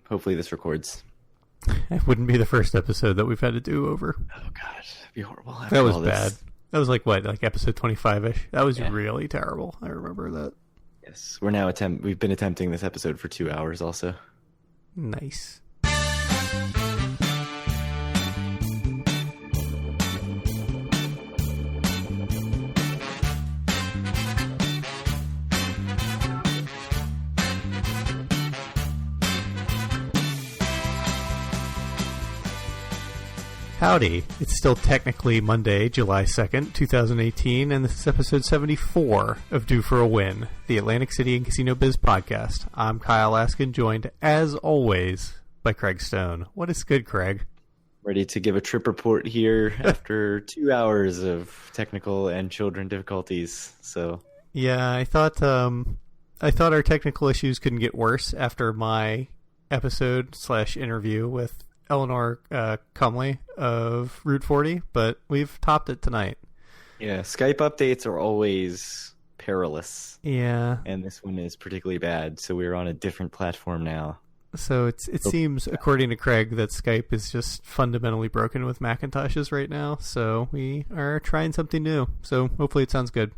Hopefully this records. It wouldn't be the first episode that we've had to do over. Oh god, it'd be horrible. That was bad. That was like episode 25-ish. That was really terrible. I remember that. Yes, we've been attempting this episode for 2 hours also. Nice. Howdy. It's still technically Monday, July 2nd, 2018, and this is episode 74 of Due for a Win, the Atlantic City and Casino Biz podcast. I'm Kyle Askin, joined, as always, by Craig Stone. What is good, Craig? Ready to give a trip report here after 2 hours of technical and children difficulties. So yeah, I thought our technical issues couldn't get worse after my episode/interview with Eleanor Cumley of Route 40, but we've topped it tonight. Yeah, Skype updates are always perilous. Yeah. And this one is particularly bad, so we're on a different platform now. So it seems, according to Craig, that Skype is just fundamentally broken with Macintoshes right now, so we are trying something new. So hopefully it sounds good.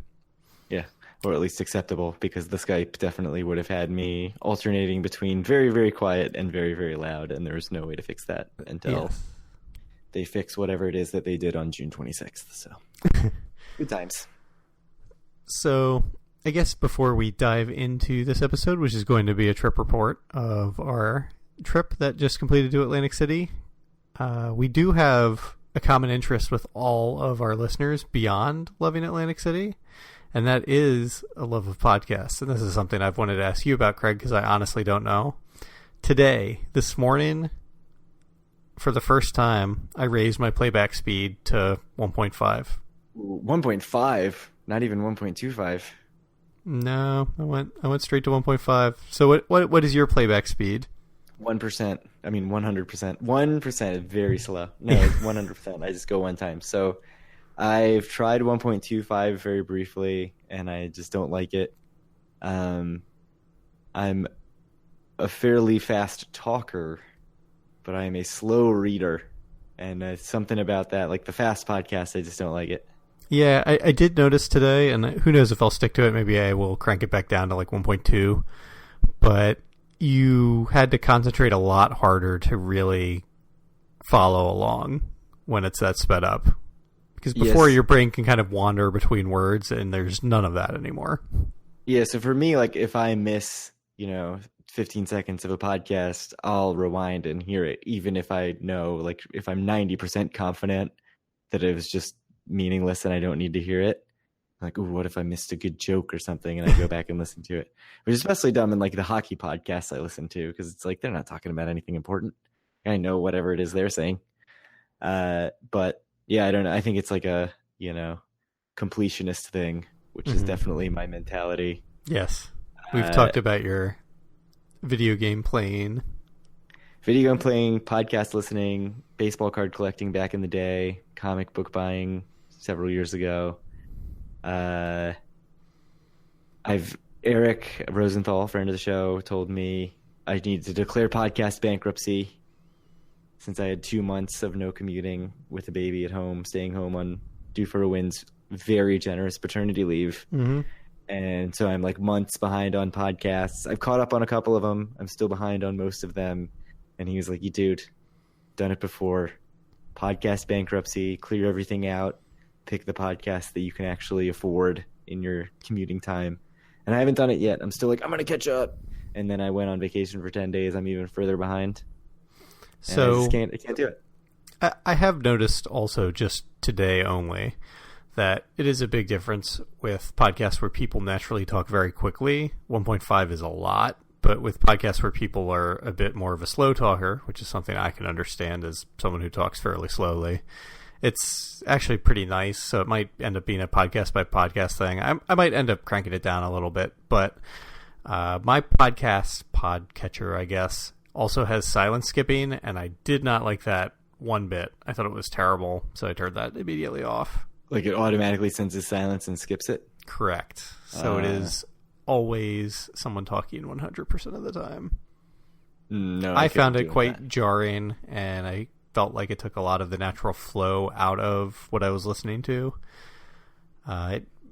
Yeah. Or at least acceptable, because the Skype definitely would have had me alternating between very, very quiet and very, very loud, and there was no way to fix that until they fix whatever it is that they did on June 26th. So, good times. So, I guess before we dive into this episode, which is going to be a trip report of our trip that just completed to Atlantic City, we do have a common interest with all of our listeners beyond loving Atlantic City. And that is a love of podcasts. And this is something I've wanted to ask you about, Craig, because I honestly don't know. This morning, for the first time, I raised my playback speed to 1.5. 1.5? Not even 1.25? No, I went straight to 1.5. So what is your playback speed? 1%. I mean, 100%. 1% is very slow. No, it's 100%. I just go one time. So I've tried 1.25 very briefly, and I just don't like it. I'm a fairly fast talker, but I am a slow reader, and something about that, like the fast podcast, I just don't like it. Yeah, I did notice today, and who knows if I'll stick to it. Maybe I will crank it back down to like 1.2, but you had to concentrate a lot harder to really follow along when it's that sped up. Because before, your brain can kind of wander between words, and there's none of that anymore. Yeah, so for me, like, if I miss, 15 seconds of a podcast, I'll rewind and hear it, even if I know, like, if I'm 90% confident that it was just meaningless and I don't need to hear it. Like, ooh, what if I missed a good joke or something, and I go back and listen to it? Which is especially dumb in, like, the hockey podcasts I listen to, because it's like they're not talking about anything important. I know whatever it is they're saying. But yeah, I don't know. I think it's like a, completionist thing, which is definitely my mentality. Yes. We've talked about your video game playing, podcast listening, baseball card collecting back in the day, comic book buying several years ago. Eric Rosenthal, friend of the show, told me I need to declare podcast bankruptcy, since I had 2 months of no commuting with a baby at home, staying home on Due for a Win's very generous paternity leave. Mm-hmm. And so I'm like months behind on podcasts. I've caught up on a couple of them. I'm still behind on most of them. And he was like, dude, done it before. Podcast bankruptcy, clear everything out, pick the podcast that you can actually afford in your commuting time. And I haven't done it yet. I'm still like, I'm going to catch up. And then I went on vacation for 10 days. I'm even further behind. So I can't do it. I have noticed also just today only that it is a big difference with podcasts where people naturally talk very quickly. 1.5 is a lot, but with podcasts where people are a bit more of a slow talker, which is something I can understand as someone who talks fairly slowly, it's actually pretty nice. So it might end up being a podcast by podcast thing. I might end up cranking it down a little bit, but my podcatcher, I guess, also has silent skipping, and I did not like that one bit. I thought it was terrible, so I turned that immediately off. Like, it automatically senses silence and skips it? Correct. So it is always someone talking 100% of the time. No, I found couldn't it do quite that. jarring, and I felt like it took a lot of the natural flow out of what I was listening to.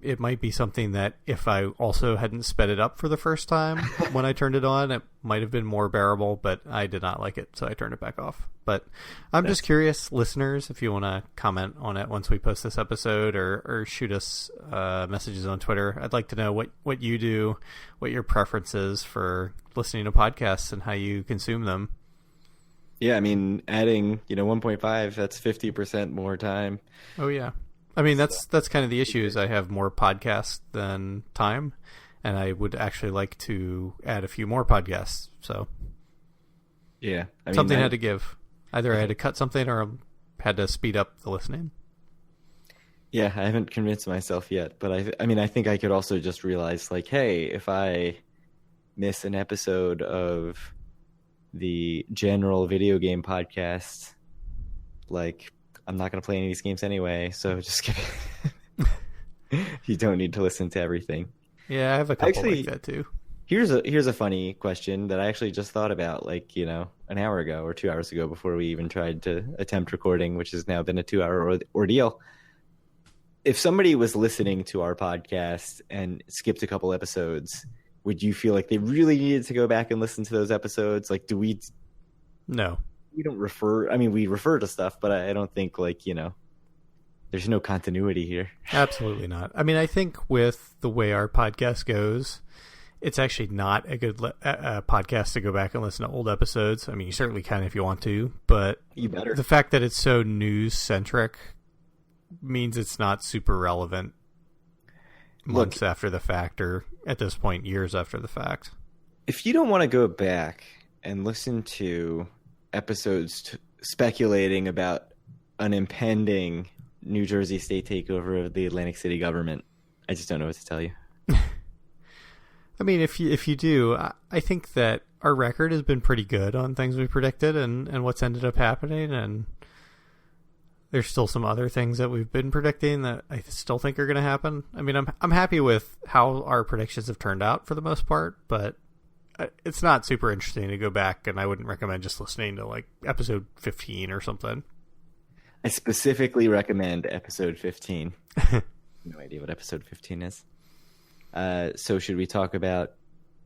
It might be something that if I also hadn't sped it up for the first time when I turned it on, it might have been more bearable, but I did not like it, so I turned it back off. But I'm just curious, listeners, if you want to comment on it once we post this episode or shoot us messages on Twitter. I'd like to know what you do, what your preference is for listening to podcasts and how you consume them. Yeah, I mean, adding 1.5, that's 50% more time. Oh, yeah. I mean, that's kind of the issue is I have more podcasts than time, and I would actually like to add a few more podcasts. So Yeah, I mean, something had to give. Either I had to cut something or had to speed up the listening. Yeah, I haven't convinced myself yet, but I think I could also just realize, like, hey, if I miss an episode of the general video game podcast, like, I'm not going to play any of these games anyway, so just skip it. You don't need to listen to everything. Yeah, I have a couple like that too. Here's a funny question that I actually just thought about, like, an hour ago or 2 hours ago before we even tried to attempt recording, which has now been a 2-hour ordeal. If somebody was listening to our podcast and skipped a couple episodes, would you feel like they really needed to go back and listen to those episodes? Like, No. We don't refer. I mean, we refer to stuff, but I don't think, like, there's no continuity here. Absolutely not. I mean, I think with the way our podcast goes, it's actually not a good podcast to go back and listen to old episodes. I mean, you certainly can if you want to, but You better. the fact that it's so news-centric means it's not super relevant months after the fact, or at this point, years after the fact. If you don't want to go back and listen to episodes speculating about an impending New Jersey state takeover of the Atlantic City government, I just don't know what to tell you. I mean, if you do, I think that our record has been pretty good on things we predicted and what's ended up happening, and there's still some other things that we've been predicting that I still think are going to happen. I mean, I'm happy with how our predictions have turned out for the most part, but it's not super interesting to go back, and I wouldn't recommend just listening to, like, episode 15 or something. I specifically recommend episode 15. No idea what episode 15 is. So should we talk about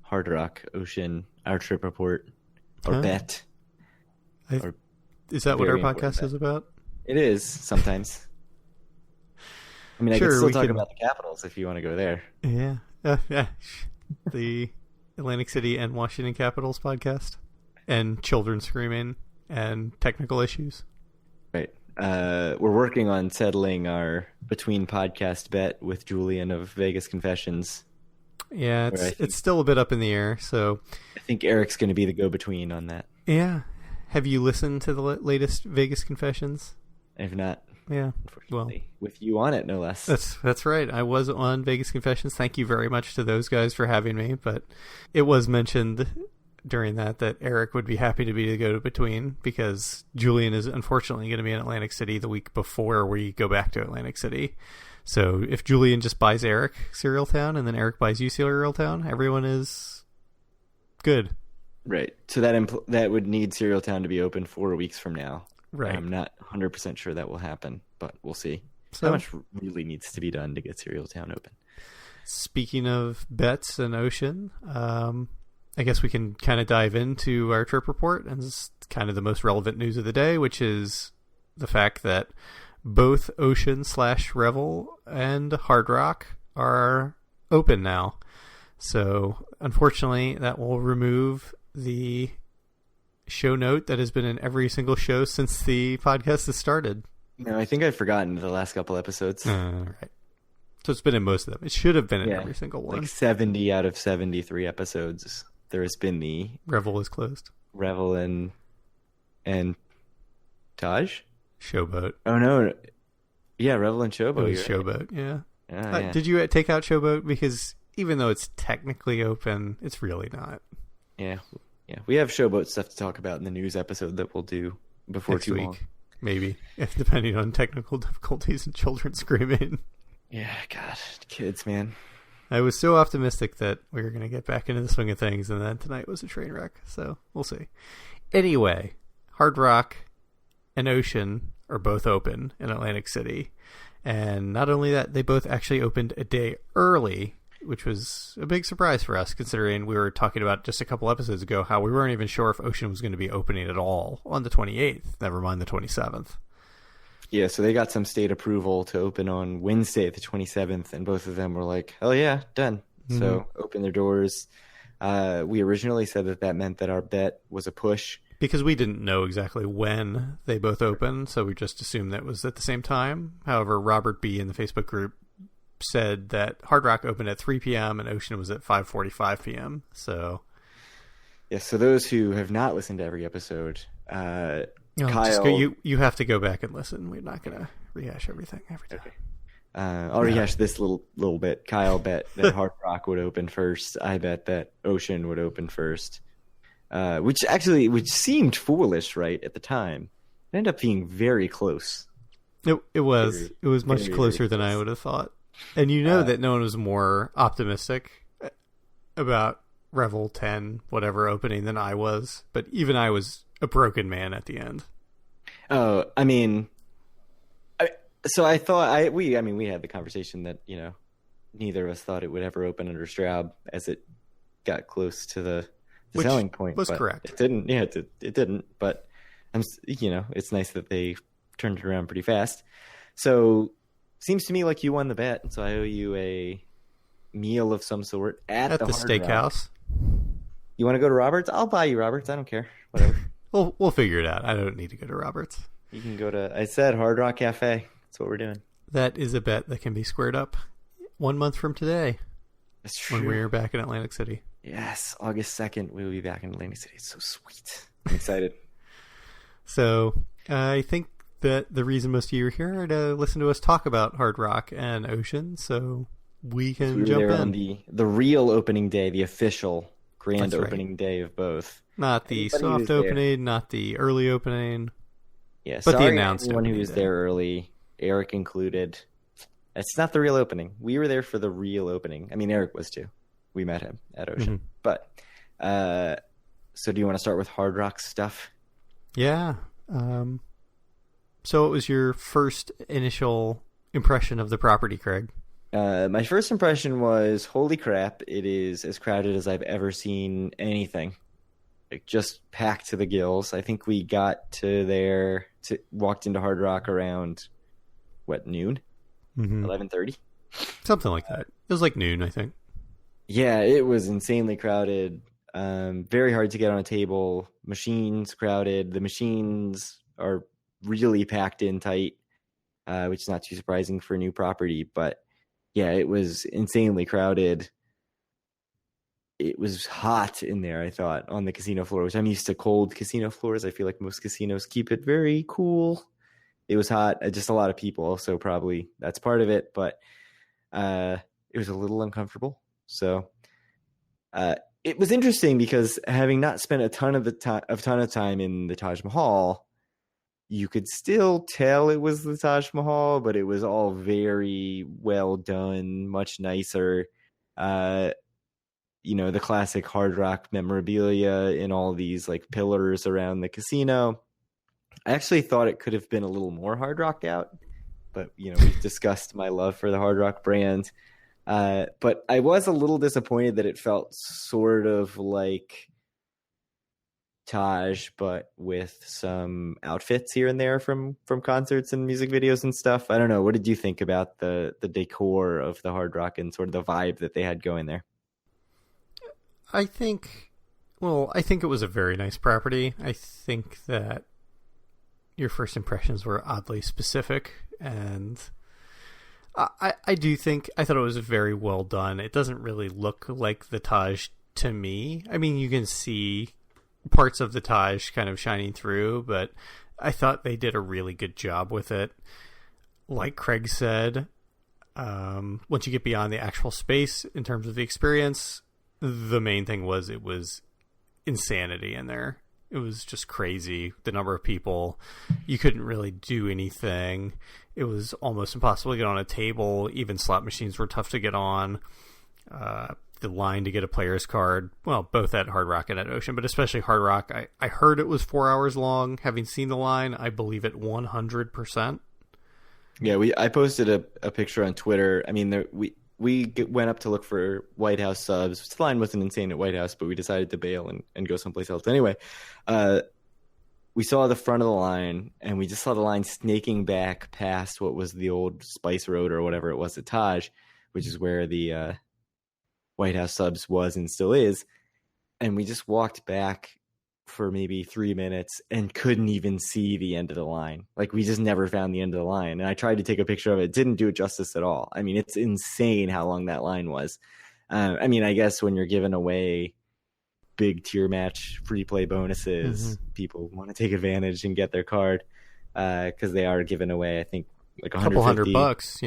Hard Rock, Ocean, our trip report, or bet? Is that what our Very important podcast bet. is about? It is, sometimes. I mean, Sure, I can still we talk can- about the Capitals if you want to go there. Yeah. Yeah. The Atlantic City and Washington Capitals podcast, and children screaming, and technical issues. Right. We're working on settling our between podcast bet with Julian of Vegas Confessions. Yeah, Where I think- it's still a bit up in the air. So, I think Eric's going to be the go-between on that. yeah. Have you listened to the latest Vegas Confessions? If not, Yeah. unfortunately, with you on it, no less. That's right. I was on Vegas Confessions. Thank you very much to those guys for having me. But it was mentioned during that Eric would be happy to be the go-between because Julian is unfortunately going to be in Atlantic City the week before we go back to Atlantic City. So if Julian just buys Eric Serial Town and then Eric buys you Serial Town, everyone is good. Right. So that would need Serial Town to be open 4 weeks from now. Right. I'm not 100% sure that will happen, but we'll see. So- How much really needs to be done to get Serial Town open? Speaking of bets and Ocean, I guess we can kind of dive into our trip report, and this is kind of the most relevant news of the day, which is the fact that both Ocean/Revel and Hard Rock are open now. So unfortunately, that will remove the show note that has been in every single show since the podcast has started. No, I think I've forgotten the last couple episodes. Right. So it's been in most of them. It should have been in Yeah, every single one. Like 70 out of 73 episodes, there has been the Revel is closed. Revel and Taj? Showboat. Oh, no. Yeah, Revel and Showboat. It was you're right. Showboat, yeah. Yeah. Did you take out Showboat? Because even though it's technically open, it's really not. Yeah. We have Showboat stuff to talk about in the news episode that we'll do before Next too week, long. maybe, if depending on technical difficulties and children screaming. Yeah, God, kids, man. I was so optimistic that we were going to get back into the swing of things, and then tonight was a train wreck. So we'll see. Anyway, Hard Rock and Ocean are both open in Atlantic City. And not only that, they both actually opened a day early, which was a big surprise for us, considering we were talking about just a couple episodes ago how we weren't even sure if Ocean was going to be opening at all on the 28th, never mind the 27th. Yeah, so they got some state approval to open on Wednesday, the 27th, and both of them were like, hell yeah, done. Mm-hmm. So open their doors. We originally said that meant that our bet was a push. Because we didn't know exactly when they both opened, so we just assumed that was at the same time. However, Robert B. in the Facebook group said that Hard Rock opened at 3 p.m. and Ocean was at 5:45 p.m. So, yeah. So those who have not listened to every episode, Kyle, you have to go back and listen. We're not going to rehash everything every time. Okay. I'll rehash this little bit. Kyle bet that Hard Rock would open first. I bet that Ocean would open first. Which seemed foolish, right, at the time. It ended up being very close. It was much closer than I would have thought. And that no one was more optimistic about Revel 10, whatever opening than I was. But even I was a broken man at the end. Oh, I mean, so I thought we had the conversation that, neither of us thought it would ever open under Straub as it got close to the selling point was correct. It didn't. Yeah, it didn't. But it's nice that they turned it around pretty fast. So seems to me like you won the bet. So I owe you a meal of some sort at the steakhouse. You want to go to Roberts? I'll buy you Roberts. I don't care. Whatever. We'll figure it out. I don't need to go to Roberts. You can go to. I said Hard Rock Cafe. That's what we're doing. That is a bet that can be squared up 1 month from today. That's true. When we're back in Atlantic City. Yes, August 2nd, we will be back in Atlantic City. It's so sweet. I'm excited. So I think that the reason most of you are here are to listen to us talk about Hard Rock and Ocean, so we can jump in. On the real opening day, the official grand opening day of both. Not the soft opening, not the early opening. Yeah, but the announced anyone who was there early, Eric included. It's not the real opening. We were there for the real opening. I mean, Eric was too. We met him at Ocean. Mm-hmm. But, so do you want to start with Hard Rock stuff? Yeah. So what was your first initial impression of the property, Craig? My first impression was, holy crap, it is as crowded as I've ever seen anything. Like, just packed to the gills. I think we got walked into Hard Rock around, noon? Mm-hmm. 11:30? Something like that. It was like noon, I think. Yeah, it was insanely crowded. Very hard to get on a table. Machines crowded. The machines are really packed in tight, which is not too surprising for a new property. But yeah, it was insanely crowded. It was hot in there, I thought, on the casino floor, which I'm used to cold casino floors. I feel like most casinos keep it very cool. It was hot. Just a lot of people, so probably that's part of it. But it was a little uncomfortable. So it was interesting because having not spent a ton of time in the Taj Mahal, you could still tell it was the Taj Mahal, but it was all very well done, much nicer. The classic Hard Rock memorabilia in all these like pillars around the casino. I actually thought it could have been a little more Hard Rocked out, but we've discussed my love for the Hard Rock brand. But I was a little disappointed that it felt sort of like Taj, but with some outfits here and there from concerts and music videos and stuff. I don't know. What did you think about the decor of the Hard Rock and sort of the vibe that they had going there? I think it was a very nice property. I think that your first impressions were oddly specific, and I do think I thought it was very well done. It doesn't really look like the Taj to me. I mean, you can see parts of the Taj kind of shining through, but I thought they did a really good job with it. Like Craig said, once you get beyond the actual space in terms of the experience, the main thing was it was insanity in there. It was just crazy. The number of people, you couldn't really do anything. It was almost impossible to get on a table. Even slot machines were tough to get on. The line to get a player's card, well, both at Hard Rock and at Ocean, but especially Hard Rock. I heard it was 4 hours long. Having seen the line, I believe it 100%. Yeah, I posted a picture on Twitter. I mean, we went up to look for White House subs. The line wasn't insane at White House, but we decided to bail and go someplace else. Anyway, we saw the front of the line, and we just saw the line snaking back past what was the old Spice Road or whatever it was at Taj, which is where the White House subs was and still is. And we just walked back for maybe 3 minutes and couldn't even see the end of the line. Like, we just never found the end of the line. And I tried to take a picture of it. Didn't do it justice at all. I mean, it's insane how long that line was. I mean, I guess when you're giving away big tier match free play bonuses, people want to take advantage and get their card because they are giving away, I think, like $150.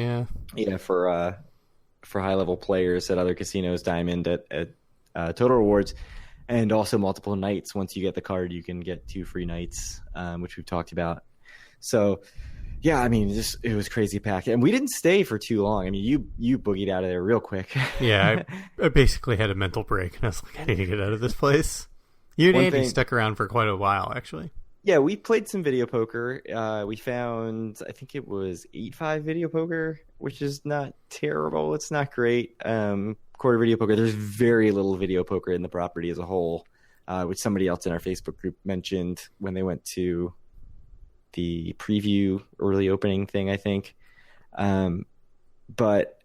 Yeah, for high level players at other casinos, Diamond at Total Rewards. And also multiple nights. Once you get the card, you can get 2 free nights, which we've talked about. So, yeah, I mean, it was crazy packed. And we didn't stay for too long. I mean, you boogied out of there real quick. Yeah, I basically had a mental break. And I was like, I need to get out of this place. You and Andy stuck around for quite a while, actually. Yeah, we played some video poker. We found, I think it was 8-5 video poker, which is not terrible. It's not great. Quarter video poker. There's very little video poker in the property as a whole, which somebody else in our Facebook group mentioned when they went to the preview early opening thing, I think. But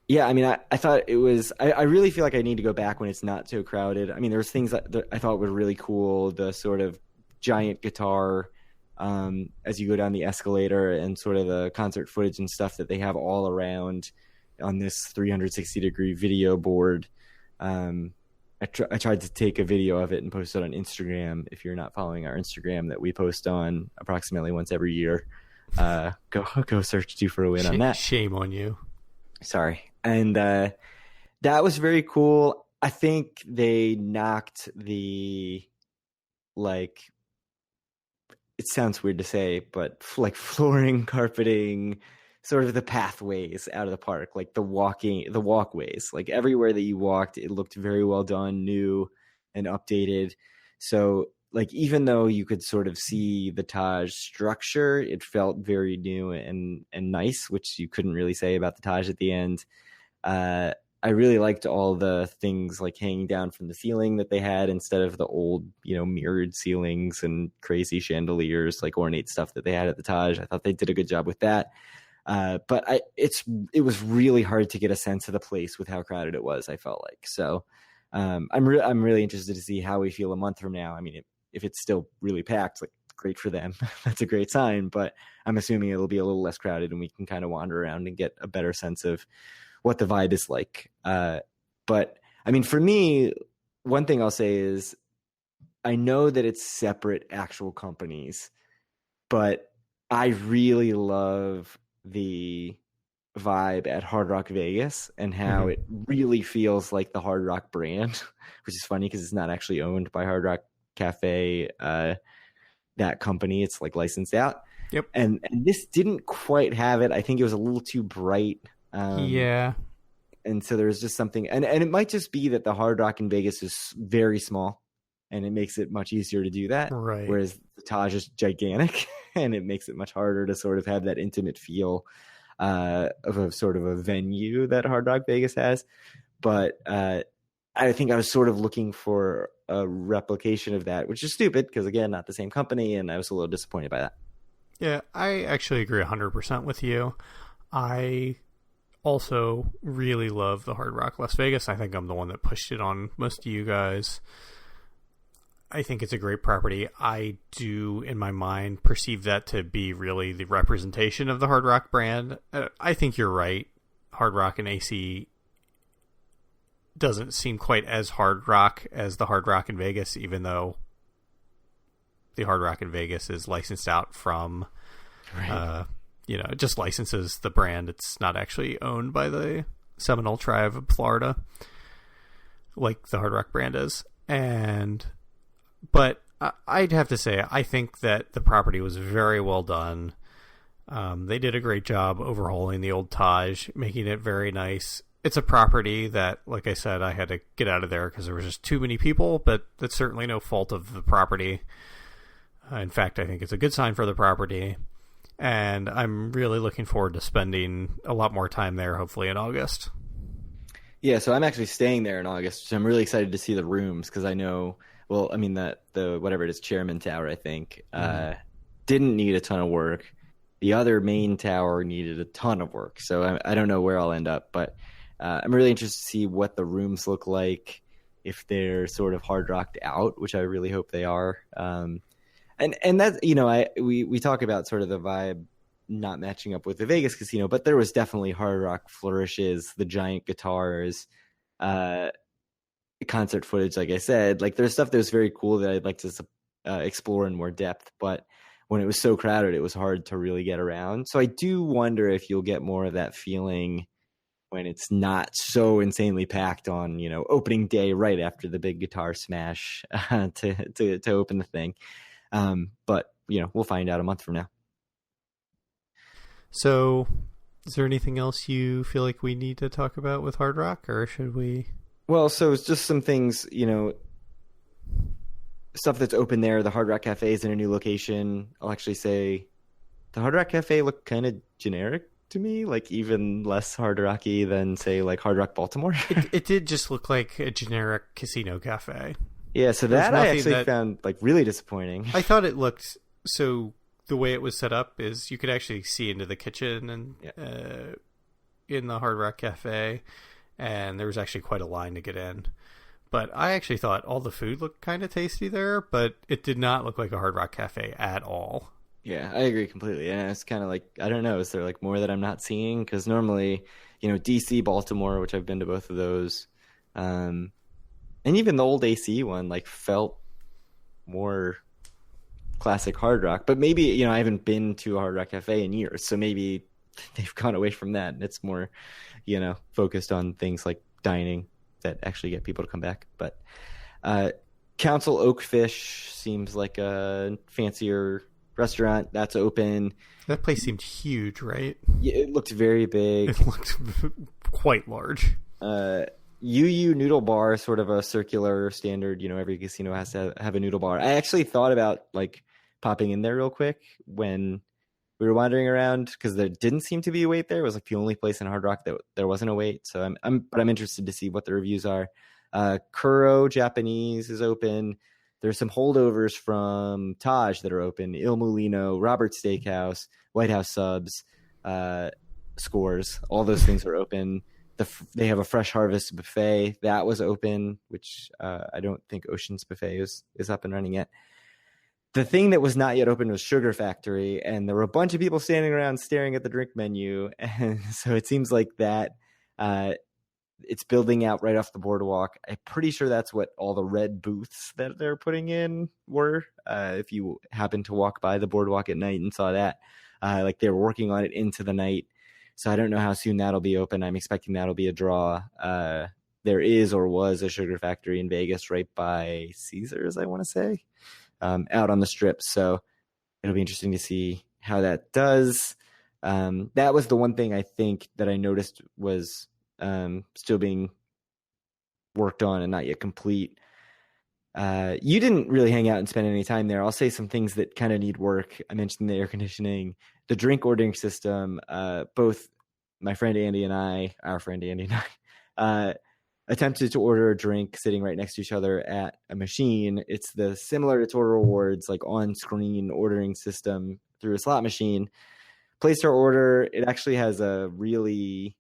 yeah, I mean, I thought it was, I really feel like I need to go back when it's not so crowded. I mean, there was things that I thought were really cool. The sort of giant guitar as you go down the escalator, and sort of the concert footage and stuff that they have all around on this 360-degree video board. I tried to take a video of it and post it on Instagram. If you're not following our Instagram that we post on approximately once every year, go search "Do for a Win" on that. Shame on you. Sorry. And that was very cool. I think they knocked the, like, it sounds weird to say, but like flooring, carpeting, sort of the pathways out of the park, like the walkways, like everywhere that you walked, it looked very well done, new and updated. So like, even though you could sort of see the Taj structure, it felt very new and nice, which you couldn't really say about the Taj at the end. I really liked all the things like hanging down from the ceiling that they had instead of the old, mirrored ceilings and crazy chandeliers, like ornate stuff that they had at the Taj. I thought they did a good job with that. But it was really hard to get a sense of the place with how crowded it was, I felt like. So I'm really interested to see how we feel a month from now. I mean, if it's still really packed, like, great for them. That's a great sign. But I'm assuming it'll be a little less crowded and we can kind of wander around and get a better sense of what the vibe is like. But I mean, for me, one thing I'll say is I know that it's separate actual companies, but I really love the vibe at Hard Rock Vegas and how it really feels like the Hard Rock brand, which is funny because it's not actually owned by Hard Rock Cafe, that company. It's like licensed out. Yep. And this didn't quite have it. I think it was a little too bright. Yeah. And so there's just something, and it might just be that the Hard Rock in Vegas is very small and it makes it much easier to do that. Right. Whereas the Taj is gigantic and it makes it much harder to sort of have that intimate feel of a sort of a venue that Hard Rock Vegas has. But I think I was sort of looking for a replication of that, which is stupid because, again, not the same company. And I was a little disappointed by that. Yeah, I actually agree 100% with you. I also really love the Hard Rock Las Vegas. I think I'm the one that pushed it on most of you guys. I think it's a great property. I do, in my mind, perceive that to be really the representation of the Hard Rock brand. I think you're right. Hard Rock and AC doesn't seem quite as Hard Rock as the Hard Rock in Vegas, even though the Hard Rock in Vegas is licensed out from, it just licenses the brand. It's not actually owned by the Seminole Tribe of Florida, like the Hard Rock brand is. But I'd have to say, I think that the property was very well done. They did a great job overhauling the old Taj, making it very nice. it's a property that, like I said, I had to get out of there because there was just too many people, but that's certainly no fault of the property. In fact, I think it's a good sign for the property. And I'm really looking forward to spending a lot more time there, hopefully in August. Yeah, so I'm actually staying there in August. So I'm really excited to see the rooms because I know, well, I mean, the whatever it is, Chairman Tower, I think, didn't need a ton of work. The other main tower needed a ton of work. So I don't know where I'll end up, but I'm really interested to see what the rooms look like, if they're sort of hard rocked out, which I really hope they are. And that's, we talk about sort of the vibe not matching up with the Vegas casino, but there was definitely hard rock flourishes, the giant guitars, concert footage. Like I said, like there's stuff that was very cool that I'd like to explore in more depth, but when it was so crowded, it was hard to really get around. So I do wonder if you'll get more of that feeling when it's not so insanely packed on, opening day right after the big guitar smash to open the thing. But we'll find out a month from now. So, is there anything else you feel like we need to talk about with Hard Rock, or should we? Well, so it's just some things, stuff that's open there. The Hard Rock Cafe is in a new location. I'll actually say the Hard Rock Cafe looked kind of generic to me, like even less hard rocky than, say, like Hard Rock Baltimore. It did just look like a generic casino cafe. Yeah, so that I actually found like really disappointing. I thought it looked so. The way it was set up is you could actually see into the kitchen and in the Hard Rock Cafe, and there was actually quite a line to get in. But I actually thought all the food looked kind of tasty there, but it did not look like a Hard Rock Cafe at all. Yeah, I agree completely. And it's kind of like, I don't know, is there like more that I'm not seeing? Because normally, DC, Baltimore, which I've been to both of those, and even the old AC one, like felt more classic Hard Rock. But maybe, I haven't been to a Hard Rock Cafe in years, so maybe they've gone away from that and it's more, focused on things like dining that actually get people to come back. But Council Oakfish seems like a fancier restaurant that's open. That place seemed huge, right? Yeah, it looked very big. It looked quite large. UU Noodle Bar, sort of a circular standard. Every casino has to have a noodle bar. I actually thought about like popping in there real quick when we were wandering around because there didn't seem to be a wait there. It was like the only place in Hard Rock that there wasn't a wait. So I'm interested to see what the reviews are. Kuro Japanese is open. There's some holdovers from Taj that are open. Il Mulino, Robert's Steakhouse, White House Subs, Scores. All those things are open. They have a Fresh Harvest buffet that was open, which I don't think Ocean's Buffet is up and running yet. The thing that was not yet open was Sugar Factory, and there were a bunch of people standing around staring at the drink menu, and so it seems like that it's building out right off the boardwalk. I'm pretty sure that's what all the red booths that they're putting in were. If you happen to walk by the boardwalk at night and saw that, like they were working on it into the night. So I don't know how soon that'll be open. I'm expecting that'll be a draw. There is or was a Sugar Factory in Vegas right by Caesars, I want to say, out on the Strip. So it'll be interesting to see how that does. That was the one thing I think that I noticed was still being worked on and not yet complete. You didn't really hang out and spend any time there. I'll say some things that kind of need work. I mentioned the air conditioning, the drink ordering system. Both my friend Andy and our friend Andy and I, attempted to order a drink sitting right next to each other at a machine. It's the similar to Total Rewards, like on-screen ordering system through a slot machine. Placed our order. It actually has a really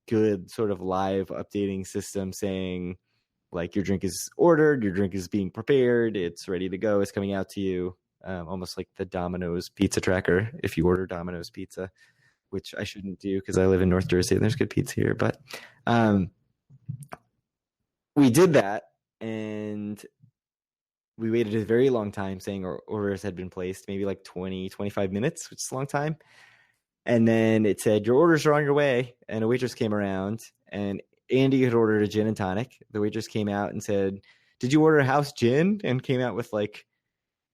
good sort of live updating system saying, like, your drink is ordered, your drink is being prepared, it's ready to go, it's coming out to you, almost like the Domino's pizza tracker if you order Domino's pizza, which I shouldn't do because I live in North Jersey and there's good pizza here. But we did that, and we waited a very long time saying our orders had been placed, maybe like 20, 25 minutes, which is a long time. And then it said, your orders are on your way. And a waitress came around, and Andy had ordered a gin and tonic. The waitress came out and said, did you order a house gin? And came out with like,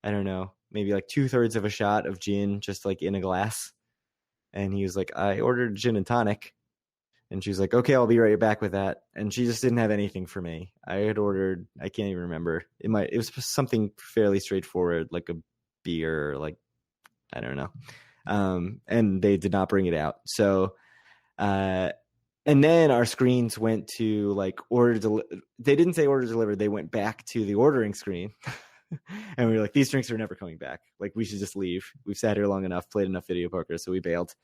I don't know, maybe like 2/3 of a shot of gin, just like in a glass. And he was like, I ordered gin and tonic. And she was like, okay, I'll be right back with that. And she just didn't have anything for me. I had ordered, I can't even remember. It was something fairly straightforward, like a beer, like, I don't know. And they did not bring it out. So, and then our screens went to like they didn't say order delivered. They went back to the ordering screen. And we were like, these drinks are never coming back. Like, we should just leave. We've sat here long enough, played enough video poker. So we bailed.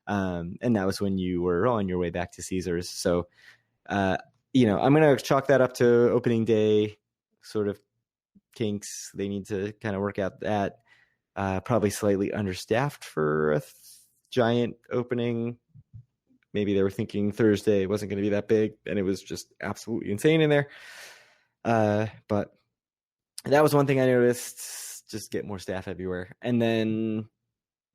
And that was when you were on your way back to Caesars. So, I'm going to chalk that up to opening day sort of kinks. They need to kind of work out that. Probably slightly understaffed for a giant opening. Maybe they were thinking Thursday wasn't going to be that big, and it was just absolutely insane in there. But that was one thing I noticed, just get more staff everywhere. And then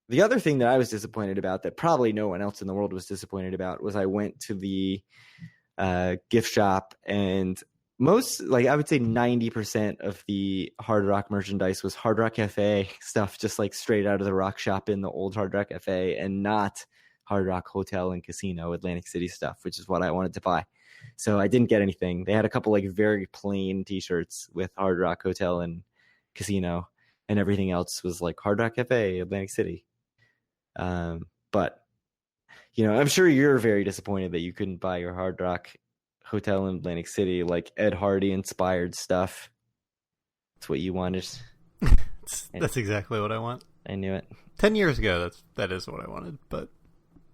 the other thing that I was disappointed about, that probably no one else in the world was disappointed about, was I went to the gift shop, and I would say 90% of the Hard Rock merchandise was Hard Rock Cafe stuff, just like straight out of the rock shop in the old Hard Rock Cafe, and not Hard Rock Hotel and Casino Atlantic City stuff, which is what I wanted to buy. So I didn't get anything. They had a couple like very plain t-shirts with Hard Rock Hotel and Casino, and everything else was like Hard Rock Cafe, Atlantic City. But I'm sure you're very disappointed that you couldn't buy your Hard Rock Hotel in Atlantic City, like Ed Hardy inspired stuff. That's what you wanted. That's exactly what I want. I knew it. 10 years ago, that is what I wanted, but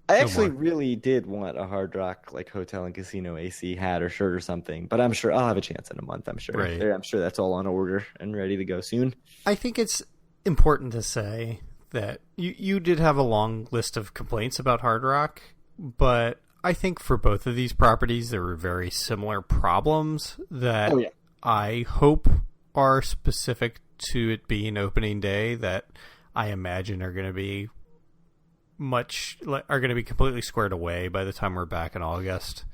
I actually really did want a Hard Rock like Hotel and Casino AC hat or shirt or something, but I'm sure I'll have a chance in a month. I'm sure. Right. I'm sure that's all on order and ready to go soon. I think it's important to say that you did have a long list of complaints about Hard Rock, but I think for both of these properties, there were very similar problems that I hope are specific to it being opening day, that I imagine are going to be completely squared away by the time we're back in August.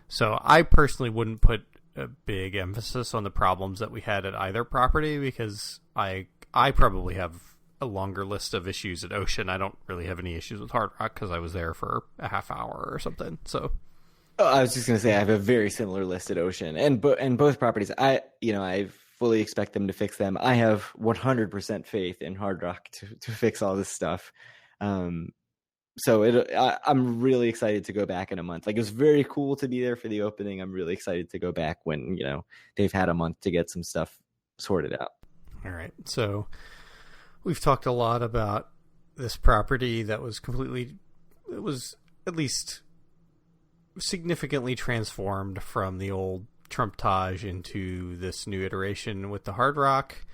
So I personally wouldn't put a big emphasis on the problems that we had at either property, because I probably have a longer list of issues at Ocean. I don't really have any issues with Hard Rock because I was there for a half hour or something. So I was just going to say I have a very similar list at Ocean and both properties. I fully expect them to fix them. I have 100% faith in Hard Rock to fix all this stuff. So I'm really excited to go back in a month. Like, it was very cool to be there for the opening. I'm really excited to go back when, they've had a month to get some stuff sorted out. All right. So we've talked a lot about this property that was it was at least significantly transformed from the old Trump Taj into this new iteration with the Hard Rock.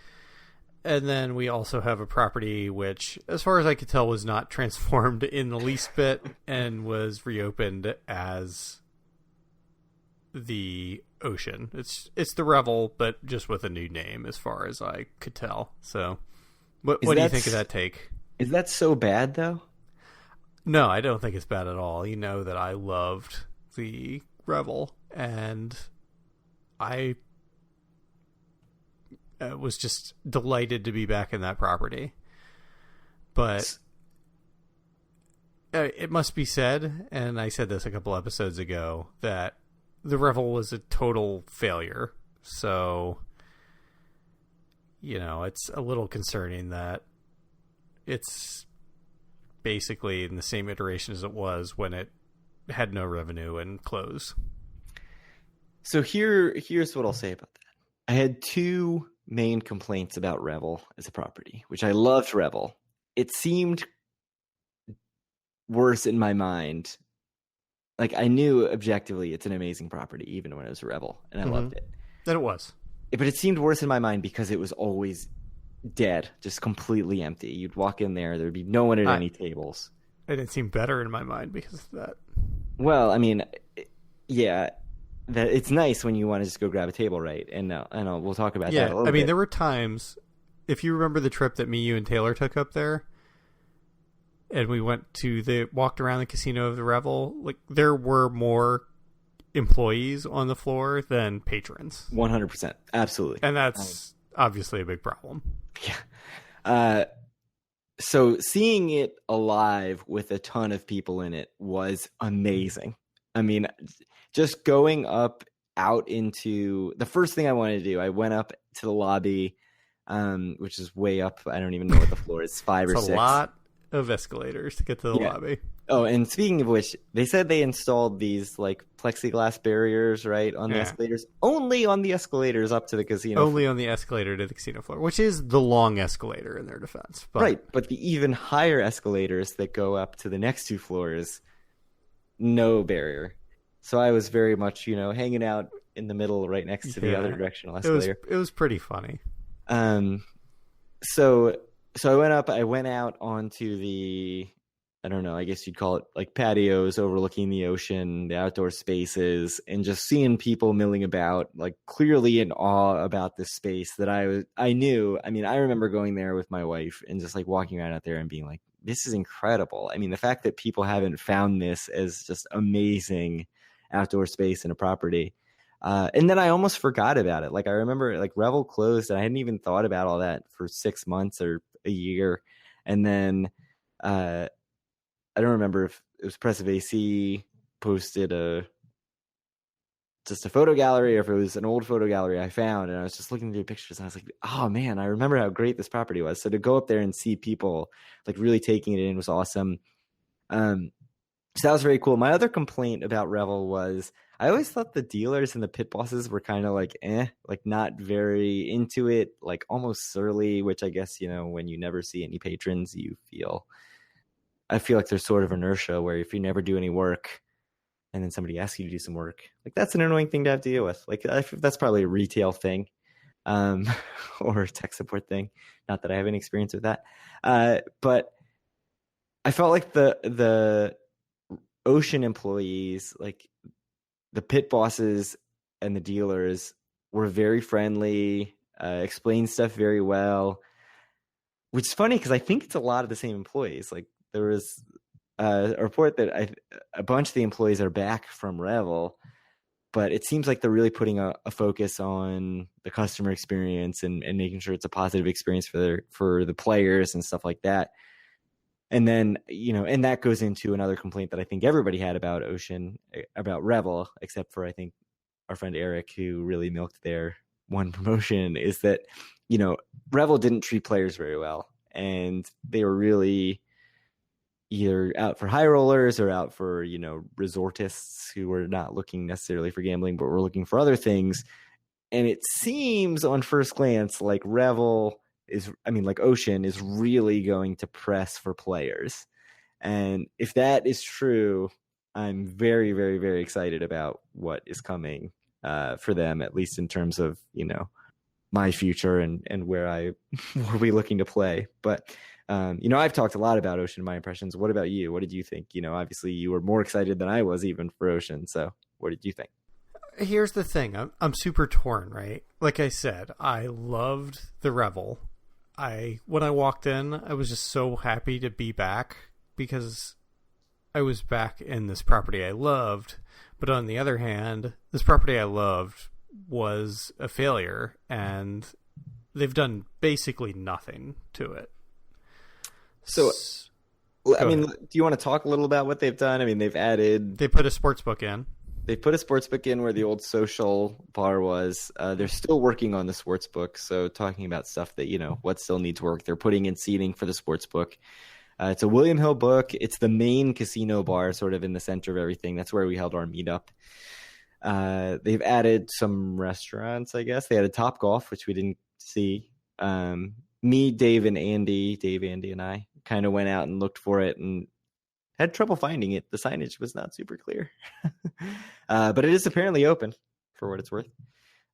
And then we also have a property which, as far as I could tell, was not transformed in the least bit and was reopened as the Ocean. It's the Revel, but just with a new name, as far as I could tell. So, what do you think of that take? Is that so bad, though? No, I don't think it's bad at all. You know that I loved the Revel, and I was just delighted to be back in that property. But it must be said, and I said this a couple episodes ago, that the Revel was a total failure. So, it's a little concerning that it's basically in the same iteration as it was when it had no revenue and closed. So here's what I'll say about that. I had two main complaints about Revel as a property, which I loved Revel. It seemed worse in my mind. Like, I knew objectively it's an amazing property, even when it was a Revel, and I loved it. And it was. But it seemed worse in my mind because it was always dead, just completely empty. You'd walk in there, there'd be no one at any tables. And it seemed better in my mind because of that. Well, I mean, yeah, that it's nice when you want to just go grab a table, right? And we'll talk about that a little bit. There were times, if you remember the trip that me, you, and Taylor took up there, and we walked around the casino of the Revel, like, there were more employees on the floor than patrons. 100%. Absolutely. And that's obviously a big problem. Yeah. So seeing it alive with a ton of people in it was amazing. I mean, just going up out into the first thing I wanted to do, I went up to the lobby, which is way up. I don't even know what the floor is, five or It's six. a lot of escalators to get to the Yeah. lobby. Oh, and speaking of which, they said they installed these like plexiglass barriers, right, on the escalators, only on the escalators up to the casino. Only on the escalator to the casino floor, which is the long escalator in their defense. But... Right, but the even higher escalators that go up to the next two floors, no barrier. So I was very much, hanging out in the middle right next to the other directional escalator. It was pretty funny. So I went out onto the, I don't know, I guess you'd call it like patios overlooking the ocean, the outdoor spaces, and just seeing people milling about, like clearly in awe about this space that I knew. I mean, I remember going there with my wife and just like walking around out there and being like, this is incredible. I mean, the fact that people haven't found this as just amazing outdoor space and a property. And then I almost forgot about it. Like I remember like Revel closed and I hadn't even thought about all that for 6 months or a year. And then, I don't remember if it was Press of AC posted just a photo gallery or if it was an old photo gallery I found, and I was just looking through pictures and I was like, oh man, I remember how great this property was. So to go up there and see people like really taking it in was awesome. So that was very cool. My other complaint about Revel was I always thought the dealers and the pit bosses were kind of like, like not very into it, like almost surly, which I guess, when you never see any patrons, I feel like there's sort of inertia where if you never do any work and then somebody asks you to do some work, like that's an annoying thing to have to deal with. Like that's probably a retail thing, or a tech support thing. Not that I have any experience with that. But I felt like the Ocean employees, like the pit bosses and the dealers, were very friendly, explained stuff very well, which is funny because I think it's a lot of the same employees. Like there was a report that a bunch of the employees are back from Revel, but it seems like they're really putting a focus on the customer experience and making sure it's a positive experience for the players and stuff like that. And then, and that goes into another complaint that I think everybody had about Revel, except for I think our friend Eric, who really milked their one promotion, is that, Revel didn't treat players very well. And they were really either out for high rollers or out for, resortists who were not looking necessarily for gambling, but were looking for other things. And it seems on first glance like Ocean is really going to press for players. And if that is true, I'm very, very, very excited about what is coming for them, at least in terms of, my future and where I will be looking to play. But, I've talked a lot about Ocean in my impressions. What about you? What did you think? Obviously you were more excited than I was even for Ocean. So what did you think? Here's the thing. I'm super torn, right? Like I said, I loved the Revel. When I walked in, I was just so happy to be back because I was back in this property I loved. But on the other hand, this property I loved was a failure, and they've done basically nothing to it. So, do you want to talk a little about what they've done? I mean, they put a sports book in. They put a sports book in where the old social bar was. They're still working on the sports book. So talking about stuff that, what still needs work. They're putting in seating for the sports book. It's a William Hill book. It's the main casino bar sort of in the center of everything. That's where we held our meetup. They've added some restaurants, I guess. They had a Top Golf, which we didn't see. Me, Dave, Andy, and I kind of went out and looked for it and had trouble finding it. The signage was not super clear. But it is apparently open, for what it's worth.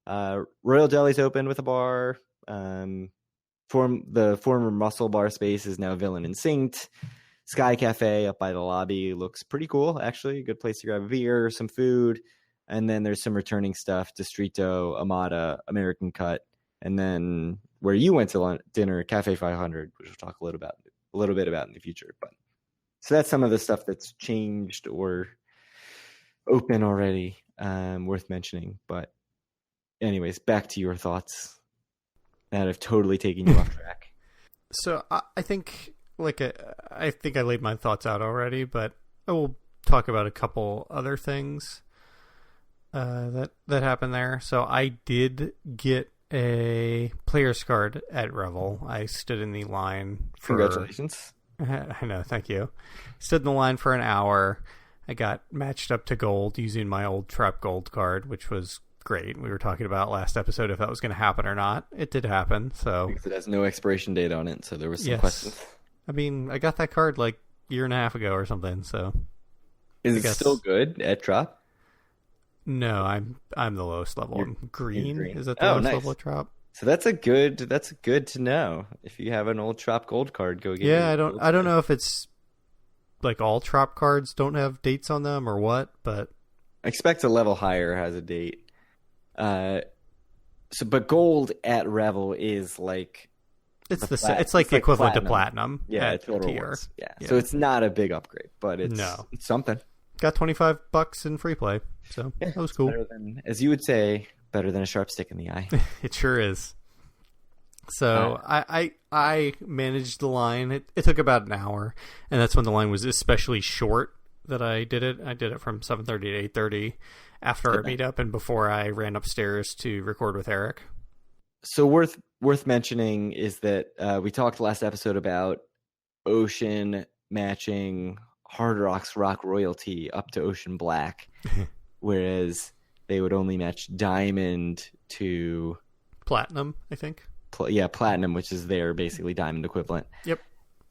Royal Deli's open with a bar. The former Muscle Bar space is now Villain and Synced. Sky Cafe up by the lobby looks pretty cool, actually. Good place to grab a beer, some food. And then there's some returning stuff, Distrito, Amada, American Cut. And then where you went to dinner, Cafe 500, which we'll talk a little bit about in the future. But so that's some of the stuff that's changed or open already, worth mentioning. But anyways, back to your thoughts. That have totally taken you off track. So I think I laid my thoughts out already, but I will talk about a couple other things that happened there. So I did get a player's card at Revel. I stood in the line for... Congratulations. I know, thank you. Stood in the line for an hour. I got matched up to gold using my old Trap Gold card, which was great. We were talking about last episode if that was going to happen or not. It did happen, so... Because it has no expiration date on it, so there was some questions. I mean, I got that card like a year and a half ago or something, so... Is it still good at Trop? No, I'm the lowest level. You're green. green. Is that the lowest level at Trop? So that's good to know. If you have an old Trop Gold card, go get it. Yeah, I don't know if it's like all Trop cards don't have dates on them or what, but I expect a level higher has a date. But gold at Revel is like it's like the equivalent to platinum. Yeah, it's total tier. Yeah. So it's not a big upgrade, but it's something. Got $25 in free play, so that was cool. Better than, as you would say, better than a sharp stick in the eye. It sure is. So I managed the line. It took about an hour, and that's when the line was especially short that I did it. I did it from 7:30 to 8:30 after our meetup and before I ran upstairs to record with Eric. So worth mentioning is that we talked last episode about Ocean matching Hard Rock's Rock Royalty up to Ocean Black, whereas they would only match Diamond to Platinum, I think. Platinum, which is their basically Diamond equivalent. Yep.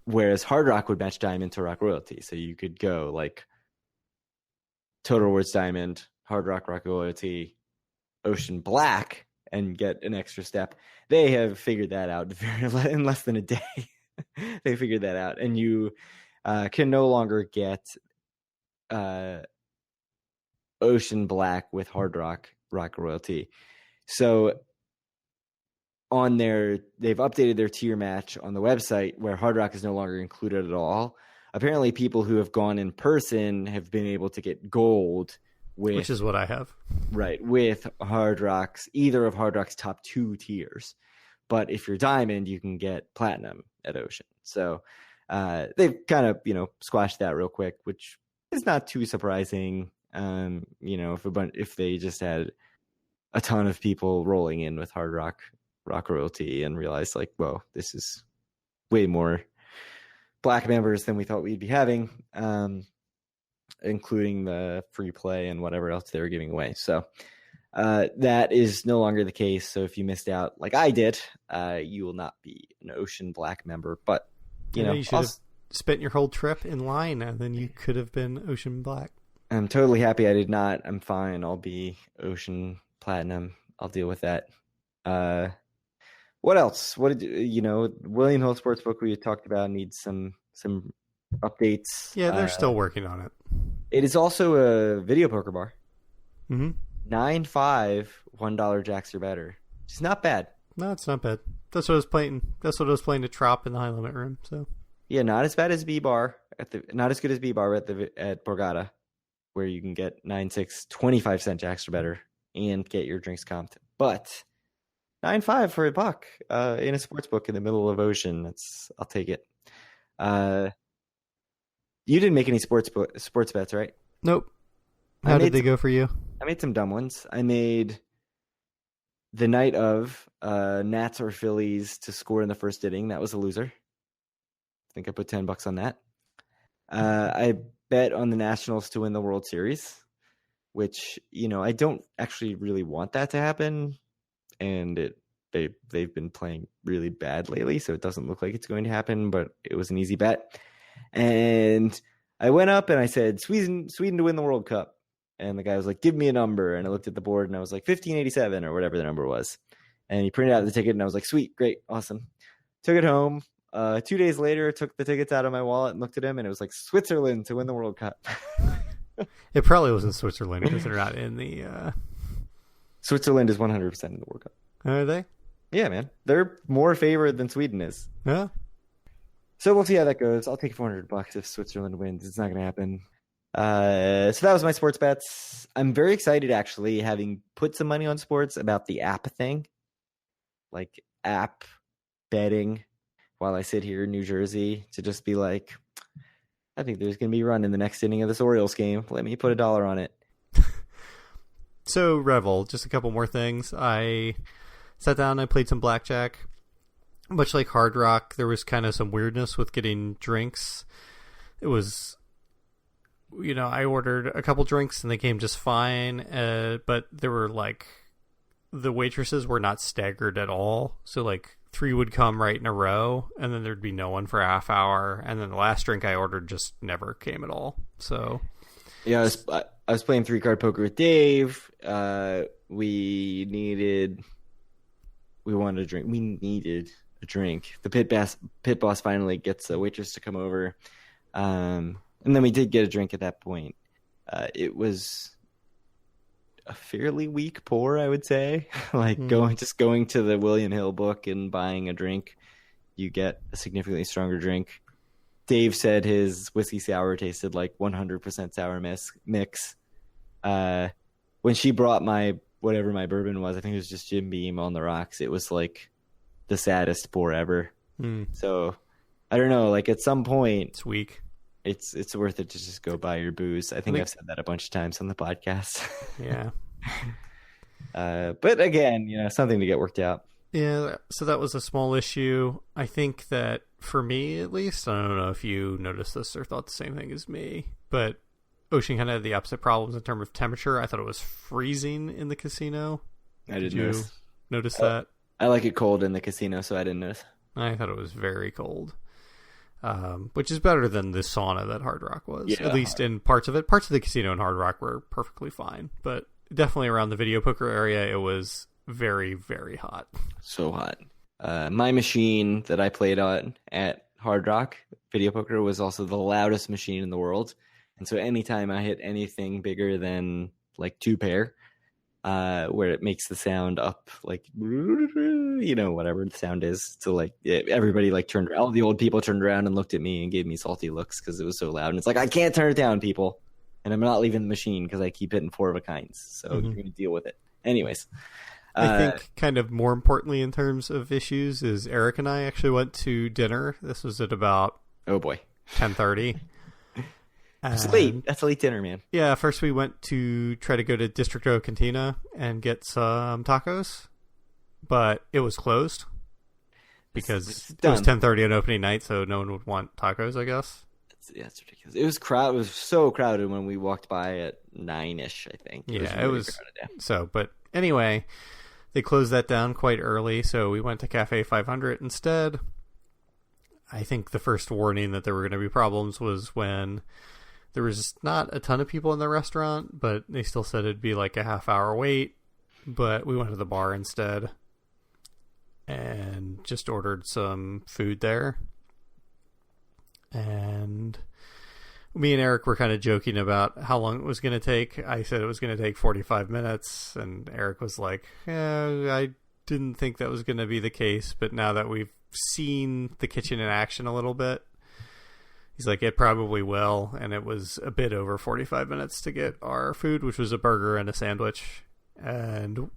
Whereas Hard Rock would match Diamond to Rock Royalty, so you could go like Total Rewards Diamond, Hard Rock Rock Royalty, Ocean Black, and get an extra step. They have figured that out in less than a day. They figured that out, and you can no longer get Ocean Black with Hard Rock Royalty. So they've updated their tier match on the website where Hard Rock is no longer included at all. Apparently people who have gone in person have been able to get gold which is what I have. Right, with either of Hard Rock's top 2 tiers. But if you're Diamond, you can get Platinum at Ocean. So they've kind of, squashed that real quick, which is not too surprising. If they just had a ton of people rolling in with Hard Rock Royalty and realized like, whoa, this is way more Black members than we thought we'd be having, including the free play and whatever else they were giving away. So that is no longer the case. So if you missed out like I did, you will not be an Ocean Black member. But you should have spent your whole trip in line, and then you could have been Ocean Black. I'm totally happy I did not. I'm fine. I'll be Ocean Platinum. I'll deal with that. What else? What did William Hill Sportsbook we talked about needs some updates. Yeah, they're still working on it. It is also a video poker bar. Mm-hmm. 9.5 $1 jacks or better. It's not bad. No, it's not bad. That's what I was playing. That's what I was playing to Trop in the high limit room. So yeah, not as bad as B bar not as good as B bar at Borgata, where you can get 9.6 25-cent jacks or better and get your drinks comped. But 9.5 for $1 in a sports book in the middle of Ocean. I'll take it. You didn't make any sports bets, right? Nope. How did they go for you? I made some dumb ones. I made the night of Nats or Phillies to score in the first inning. That was a loser. I think I put $10 on that. I bet on the Nationals to win the World Series, which, I don't actually really want that to happen. And they've been playing really bad lately, so it doesn't look like it's going to happen, but it was an easy bet. And I went up and I said, Sweden to win the World Cup. And the guy was like, give me a number. And I looked at the board and I was like, 1587 or whatever the number was. And he printed out the ticket and I was like, sweet, great, awesome. Took it home. 2 days later, took the tickets out of my wallet and looked at him and it was like Switzerland to win the World Cup. It probably wasn't Switzerland because they're not in the... Switzerland is 100% in the World Cup. Are they? Yeah, man. They're more favored than Sweden is. Yeah. So we'll see how that goes. I'll take $400 if Switzerland wins. It's not going to happen. So that was my sports bets. I'm very excited, actually, having put some money on sports about the app thing. Like app betting while I sit here in New Jersey to just be like, I think there's going to be a run in the next inning of this Orioles game. Let me put $1 on it. So, Revel, just a couple more things. I sat down, I played some blackjack. Much like Hard Rock, there was kind of some weirdness with getting drinks. It was, I ordered a couple drinks and they came just fine, but there were the waitresses were not staggered at all. So 3 would come right in a row, and then there'd be no one for a half hour, and then the last drink I ordered just never came at all. So yeah, I was playing 3-card poker with Dave. We wanted a drink. We needed a drink. The pit boss finally gets a waitress to come over, and then we did get a drink at that point. It was a fairly weak pour, I would say. Going to the William Hill book and buying a drink, you get a significantly stronger drink. Dave said his whiskey sour tasted like 100% sour mix. When she brought whatever my bourbon was, I think it was just Jim Beam on the rocks. It was like the saddest pour ever. So I don't know. At some point, it's weak. It's worth it to just go buy your booze. I think I've said that a bunch of times on the podcast. Yeah. But again, something to get worked out. Yeah, so that was a small issue. I think that for me, at least, I don't know if you noticed this or thought the same thing as me, but Ocean kind of had the opposite problems in terms of temperature. I thought it was freezing in the casino. I didn't notice that. I like it cold in the casino, so I didn't notice. I thought it was very cold, which is better than the sauna that Hard Rock was, at least in parts of it. Parts of the casino in Hard Rock were perfectly fine, but definitely around the video poker area, it was very, very hot. So hot. My machine that I played on at Hard Rock video poker was also the loudest machine in the world. And so anytime I hit anything bigger than 2 pair, where it makes the sound up, whatever the sound is, so everybody turned, all the old people turned around and looked at me and gave me salty looks because it was so loud. And it's I can't turn it down, people. And I'm not leaving the machine because I keep hitting 4 of a kinds. So you're going to deal with it. Anyways. I think kind of more importantly in terms of issues is Eric and I actually went to dinner. This was at about 10:30. It's late. That's a late dinner, man. Yeah, first we went to try to go to District O Cantina and get some tacos, but it was closed because it was 10:30 on opening night, so no one would want tacos, I guess. It's ridiculous. It was crowded. It was so crowded when we walked by at 9-ish, I think. It was crowded. So, but anyway, they closed that down quite early, so we went to Cafe 500 instead. I think the first warning that there were going to be problems was when there was not a ton of people in the restaurant, but they still said it'd be a half-hour wait. But we went to the bar instead and just ordered some food there. And me and Eric were kind of joking about how long it was going to take. I said it was going to take 45 minutes, and Eric was like, I didn't think that was going to be the case, but now that we've seen the kitchen in action a little bit, he's like, it probably will. And it was a bit over 45 minutes to get our food, which was a burger and a sandwich. And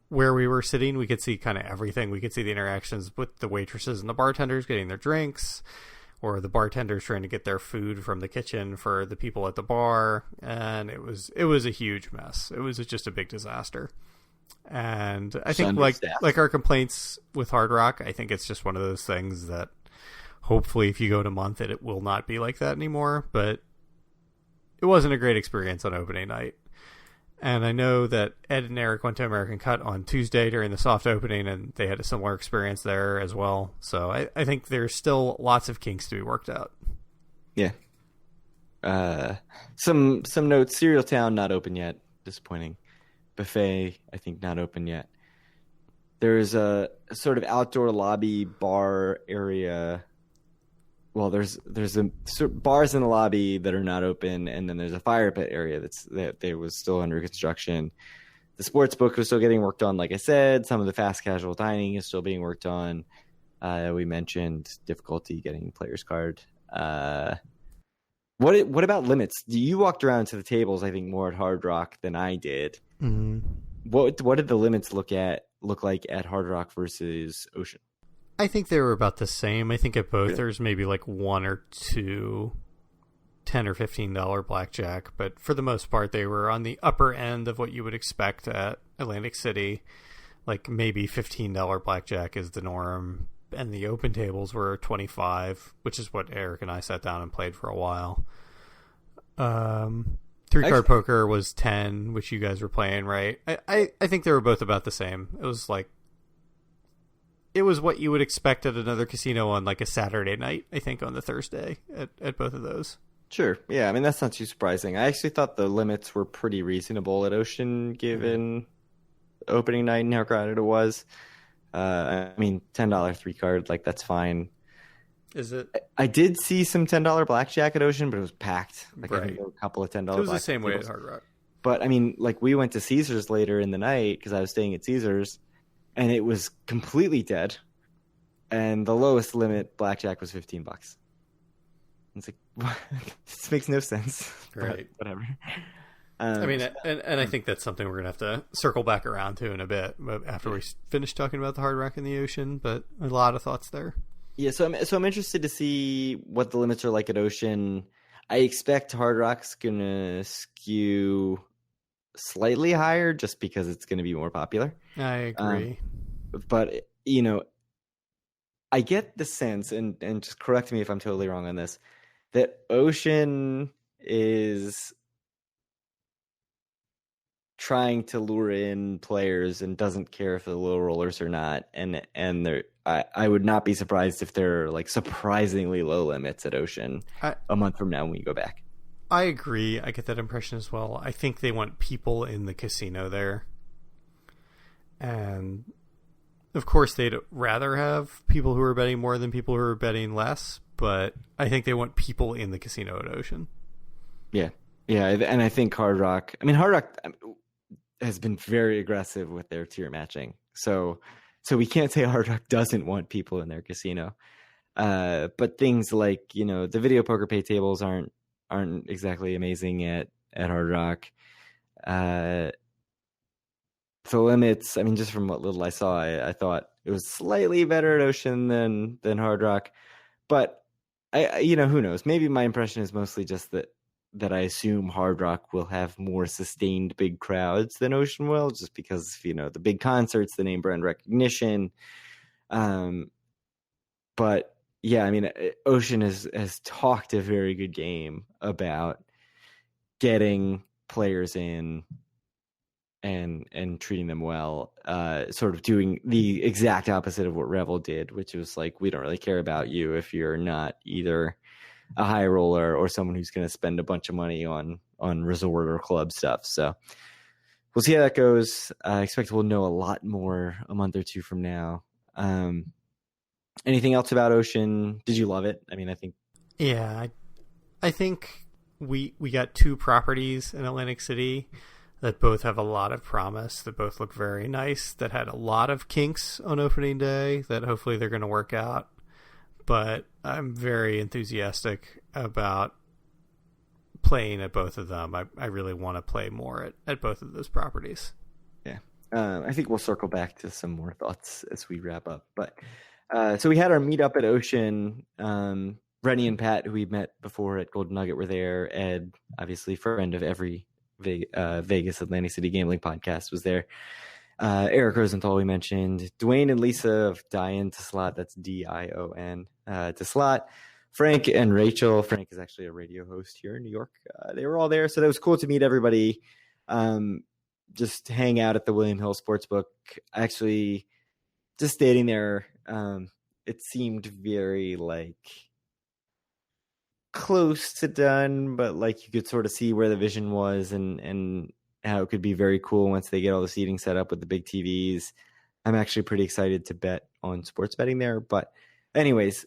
where we were sitting, we could see kind of everything. We could see the interactions with the waitresses and the bartenders getting their drinks, or the bartenders trying to get their food from the kitchen for the people at the bar. And it was a huge mess. It was just a big disaster. And I think like our complaints with Hard Rock, I think it's just one of those things that hopefully if you go to month it will not be like that anymore. But it wasn't a great experience on opening night. And I know that Ed and Eric went to American Cut on Tuesday during the soft opening, and they had a similar experience there as well. So I think there's still lots of kinks to be worked out. Yeah. Some notes. Cereal Town not open yet. Disappointing. Buffet, I think, not open yet. There's a sort of outdoor lobby bar area. Well, there's bars in the lobby that are not open, and then there's a fire pit area that was still under construction. The sports book was still getting worked on, like I said. Some of the fast casual dining is still being worked on. We mentioned difficulty getting player's card. What about limits? You walked around to the tables, I think, more at Hard Rock than I did. Mm-hmm. What did the limits look like at Hard Rock versus Ocean? I think they were about the same. I think at both there's maybe like one or two $10 or $15 blackjack, but for the most part, they were on the upper end of what you would expect at Atlantic City. Like maybe $15 blackjack is the norm, and the open tables were $25, which is what Eric and I sat down and played for a while. Three-card poker was $10, which you guys were playing, right? I think they were both about the same. It was what you would expect at another casino on like a Saturday night, I think, on the Thursday at both of those. Sure. Yeah, I mean, that's not too surprising. I actually thought the limits were pretty reasonable at Ocean, given opening night and how crowded it was. I mean, $10 3-card, like, that's fine. Is it? I did see some $10 blackjack at Ocean, but it was packed. Like, right. I think there were a couple of $10 It was the same way at Hard Rock. But, I mean, like, we went to Caesars later in the night, because I was staying at Caesars, and it was completely dead. And the lowest limit blackjack was $15. It's like, what? This makes no sense. Right. But whatever. I mean, and I think that's something we're going to have to circle back around to in a bit after we finish talking about the Hard Rock and the Ocean, but a lot of thoughts there. Yeah, so I'm interested to see what the limits are like at Ocean. I expect Hard Rock's going to skew slightly higher just because it's going to be more popular. I agree. But, you know, I get the sense, and just correct me if I'm totally wrong on this, that Ocean is trying to lure in players and doesn't care if they're low rollers or not, and I would not be surprised if they're like surprisingly low limits at Ocean a month from now when we go back. I agree. I get that impression as well. I think they want people in the casino there, and of course they'd rather have people who are betting more than people who are betting less, but I think they want people in the casino at Ocean. Yeah, and I think Hard Rock has been very aggressive with their tier matching. So we can't say Hard Rock doesn't want people in their casino. But things like, you know, the video poker pay tables aren't exactly amazing at Hard Rock. The limits, I mean, just from what little I saw, I thought it was slightly better at Ocean than Hard Rock. But I you know, who knows? Maybe my impression is mostly just that I assume Hard Rock will have more sustained big crowds than Ocean will, just because, you know, the big concerts, the name brand recognition. But yeah, I mean, Ocean has talked a very good game about getting players in and treating them well, sort of doing the exact opposite of what Revel did, which was like, we don't really care about you if you're not either a high roller or someone who's going to spend a bunch of money on resort or club stuff. So we'll see how that goes. I expect we'll know a lot more a month or two from now. Anything else about Ocean? Did you love it? I mean, I think. Yeah, I think we got two properties in Atlantic City that both have a lot of promise, that both look very nice, that had a lot of kinks on opening day that hopefully they're going to work out. But I'm very enthusiastic about playing at both of them. I really want to play more at both of those properties. Yeah. I think we'll circle back to some more thoughts as we wrap up. But so we had our meetup at Ocean. Rennie and Pat, who we met before at Golden Nugget, were there. Ed, obviously friend of every Vegas Atlantic City Gambling podcast, was there. Eric Rosenthal, we mentioned. Dwayne and Lisa of Dion to Slot, that's Dion to Slot. Frank and Rachel. Frank is actually a radio host here in New York. They were all there, so that was cool to meet everybody. Just hang out at the William Hill Sportsbook. Actually, just standing there, it seemed very like close to done, but like you could sort of see where the vision was and how it could be very cool once they get all the seating set up with the big TVs. I'm actually pretty excited to bet on sports betting there. But anyways,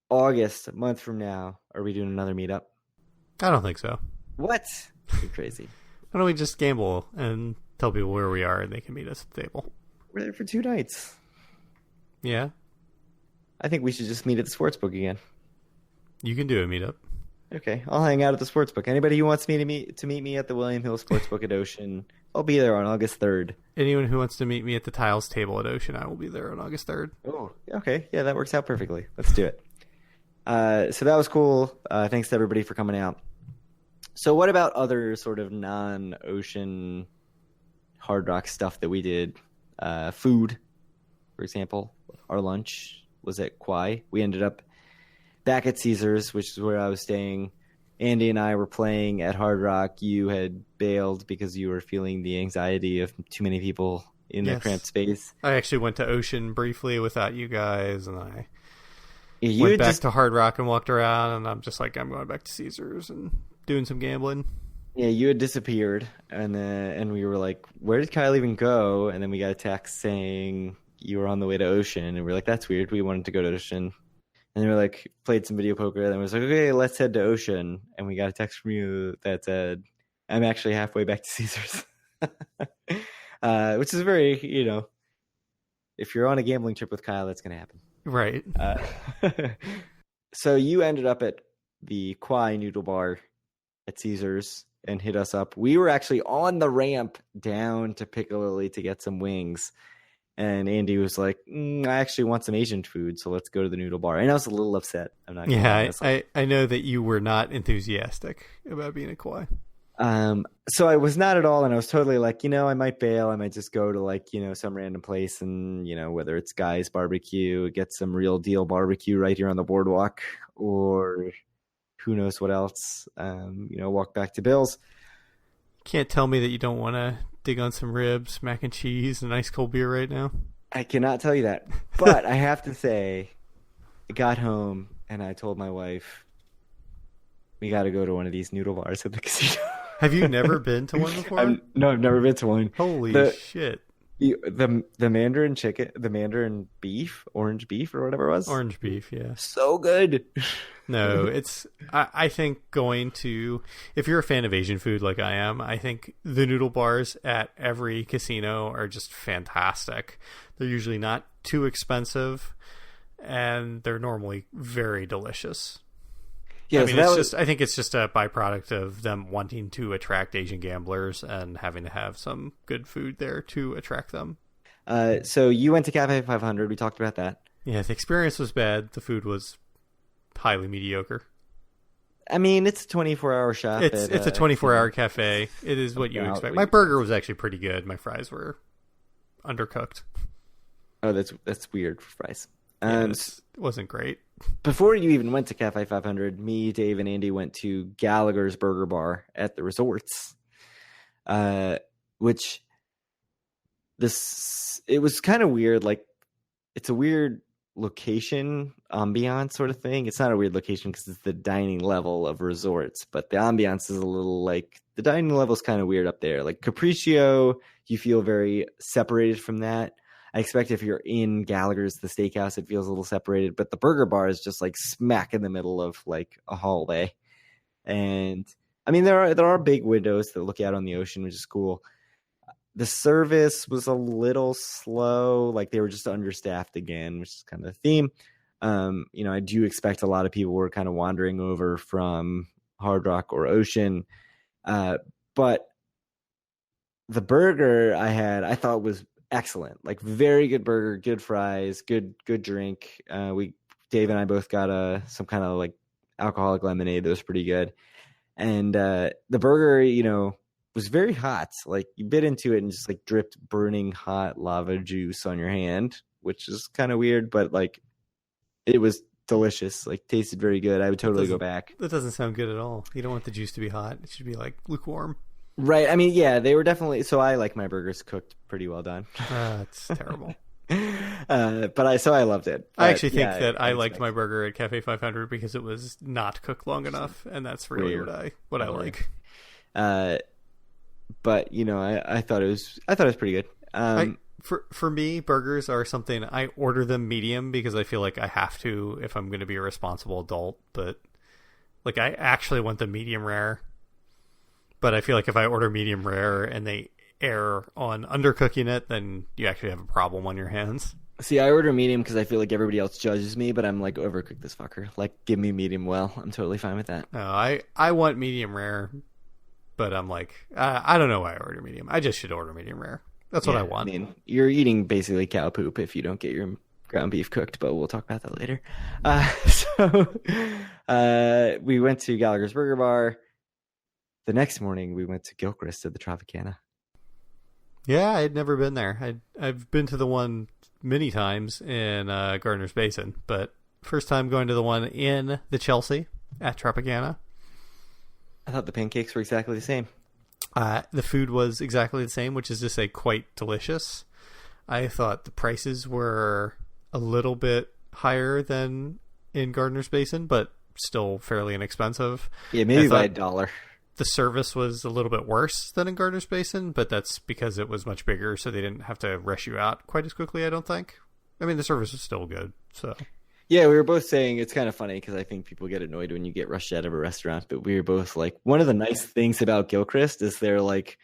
August, a month from now, are we doing another meetup? I don't think so. What? You're crazy. Why don't we just gamble and tell people where we are and they can meet us at the table? We're there for 2 nights. Yeah. I think we should just meet at the sportsbook again. You can do a meetup. Okay, I'll hang out at the sportsbook. Anybody who wants me to meet me at the William Hill Sportsbook at Ocean, I'll be there on August 3rd. Anyone who wants to meet me at the Tiles table at Ocean, I will be there on August 3rd. Oh, okay. Yeah, that works out perfectly. Let's do it. So that was cool. Thanks to everybody for coming out. So what about other sort of non-ocean Hard Rock stuff that we did? Food, for example. Our lunch was at Kauai. We ended up back at Caesars, which is where I was staying. Andy and I were playing at Hard Rock. You had bailed because you were feeling the anxiety of too many people in a cramped space. I actually went to Ocean briefly without you guys, and I You went back to Hard Rock and walked around, and I'm just like, I'm going back to Caesars and doing some gambling. Yeah, you had disappeared, and we were like, where did Kyle even go? And then we got a text saying you were on the way to Ocean, and we were like, that's weird. We wanted to go to Ocean. And we were like, played some video poker, and then we was like, okay, let's head to Ocean. And we got a text from you that said, I'm actually halfway back to Caesars. Which is very, if you're on a gambling trip with Kyle, that's going to happen. Right. So you ended up at the Kauai Noodle Bar at Caesars and hit us up. We were actually on the ramp down to Piccalilli to get some wings. And Andy was like, I actually want some Asian food, so let's go to the Noodle Bar. And I was a little upset. I'm not gonna lie. I know that you were not enthusiastic about being at Kauai. So I was not at all, and I was totally like, I might bail. I might just go to some random place and, whether it's Guy's Barbecue, get some real deal barbecue right here on the boardwalk, or who knows what else, walk back to Bill's. Can't tell me that you don't want to dig on some ribs, mac and cheese, and ice cold beer right now. I cannot tell you that. But I have to say, I got home and I told my wife, we got to go to one of these noodle bars at the casino. Have you never been to one before? No, I've never been to one. Holy shit. The Mandarin chicken, the Mandarin beef, orange beef or whatever it was. Orange beef, yeah. So good. No, I think if you're a fan of Asian food like I am, I think the noodle bars at every casino are just fantastic. They're usually not too expensive, and they're normally very delicious. Yeah, I think it's just a byproduct of them wanting to attract Asian gamblers and having to have some good food there to attract them. So you went to Cafe 500. We talked about that. Yeah, the experience was bad. The food was highly mediocre. I mean, it's a 24-hour shop. It's a 24-hour cafe. It is what you expect. My burger was actually pretty good. My fries were undercooked. Oh, that's weird for fries. It wasn't great. Before you even went to Cafe 500, me, Dave, and Andy went to Gallagher's Burger Bar at the resorts, which it was kind of weird. Like, it's a weird location, ambiance sort of thing. It's not a weird location because it's the dining level of resorts, but the ambiance is a little like the dining level is kind of weird up there. Like Capriccio, you feel very separated from that. I expect if you're in Gallagher's, the steakhouse, it feels a little separated, but the burger bar is just like smack in the middle of like a hallway. And I mean, there are big windows that look out on the ocean, which is cool. The service was a little slow, like they were just understaffed again, which is kind of the theme. I do expect a lot of people were kind of wandering over from Hard Rock or Ocean. But the burger I thought was excellent, like very good burger, good fries, good drink. Dave and I both got some kind of like alcoholic lemonade that was pretty good. And the burger, was very hot. Like you bit into it and just like dripped burning hot lava juice on your hand, which is kind of weird, but like it was delicious. Like tasted very good. I would totally go back. That doesn't sound good at all. You don't want the juice to be hot. It should be like lukewarm. Right. I mean, yeah, they were definitely. So I like my burgers cooked pretty well done. It's terrible. But I loved it. But I actually think that I liked my burger at Cafe 500 because it was not cooked long enough, and that's really what I like. But I thought it was pretty good. For me, burgers are something I order them medium because I feel like I have to if I'm going to be a responsible adult. But like I actually want the medium rare. But I feel like if I order medium rare and they err on undercooking it, then you actually have a problem on your hands. See, I order medium because I feel like everybody else judges me, but I'm like, overcook this fucker. Like, give me medium well. I'm totally fine with that. No, I want medium rare, but I'm like, I don't know why I order medium. I just should order medium rare. That's what I want. I mean, you're eating basically cow poop if you don't get your ground beef cooked, but we'll talk about that later. We went to Gallagher's Burger Bar. The next morning, we went to Gilchrist at the Tropicana. Yeah, I'd never been there. I've been to the one many times in Gardner's Basin, but first time going to the one in the Chelsea at Tropicana. I thought the pancakes were exactly the same. The food was exactly the same, which is to say quite delicious. I thought the prices were a little bit higher than in Gardner's Basin, but still fairly inexpensive. Yeah, maybe by $1. The service was a little bit worse than in Gardner's Basin, but that's because it was much bigger, so they didn't have to rush you out quite as quickly, I don't think. I mean, the service was still good, so... Yeah, we were both saying it's kind of funny because I think people get annoyed when you get rushed out of a restaurant, but we were both like, one of the nice things about Gilchrist is they're like,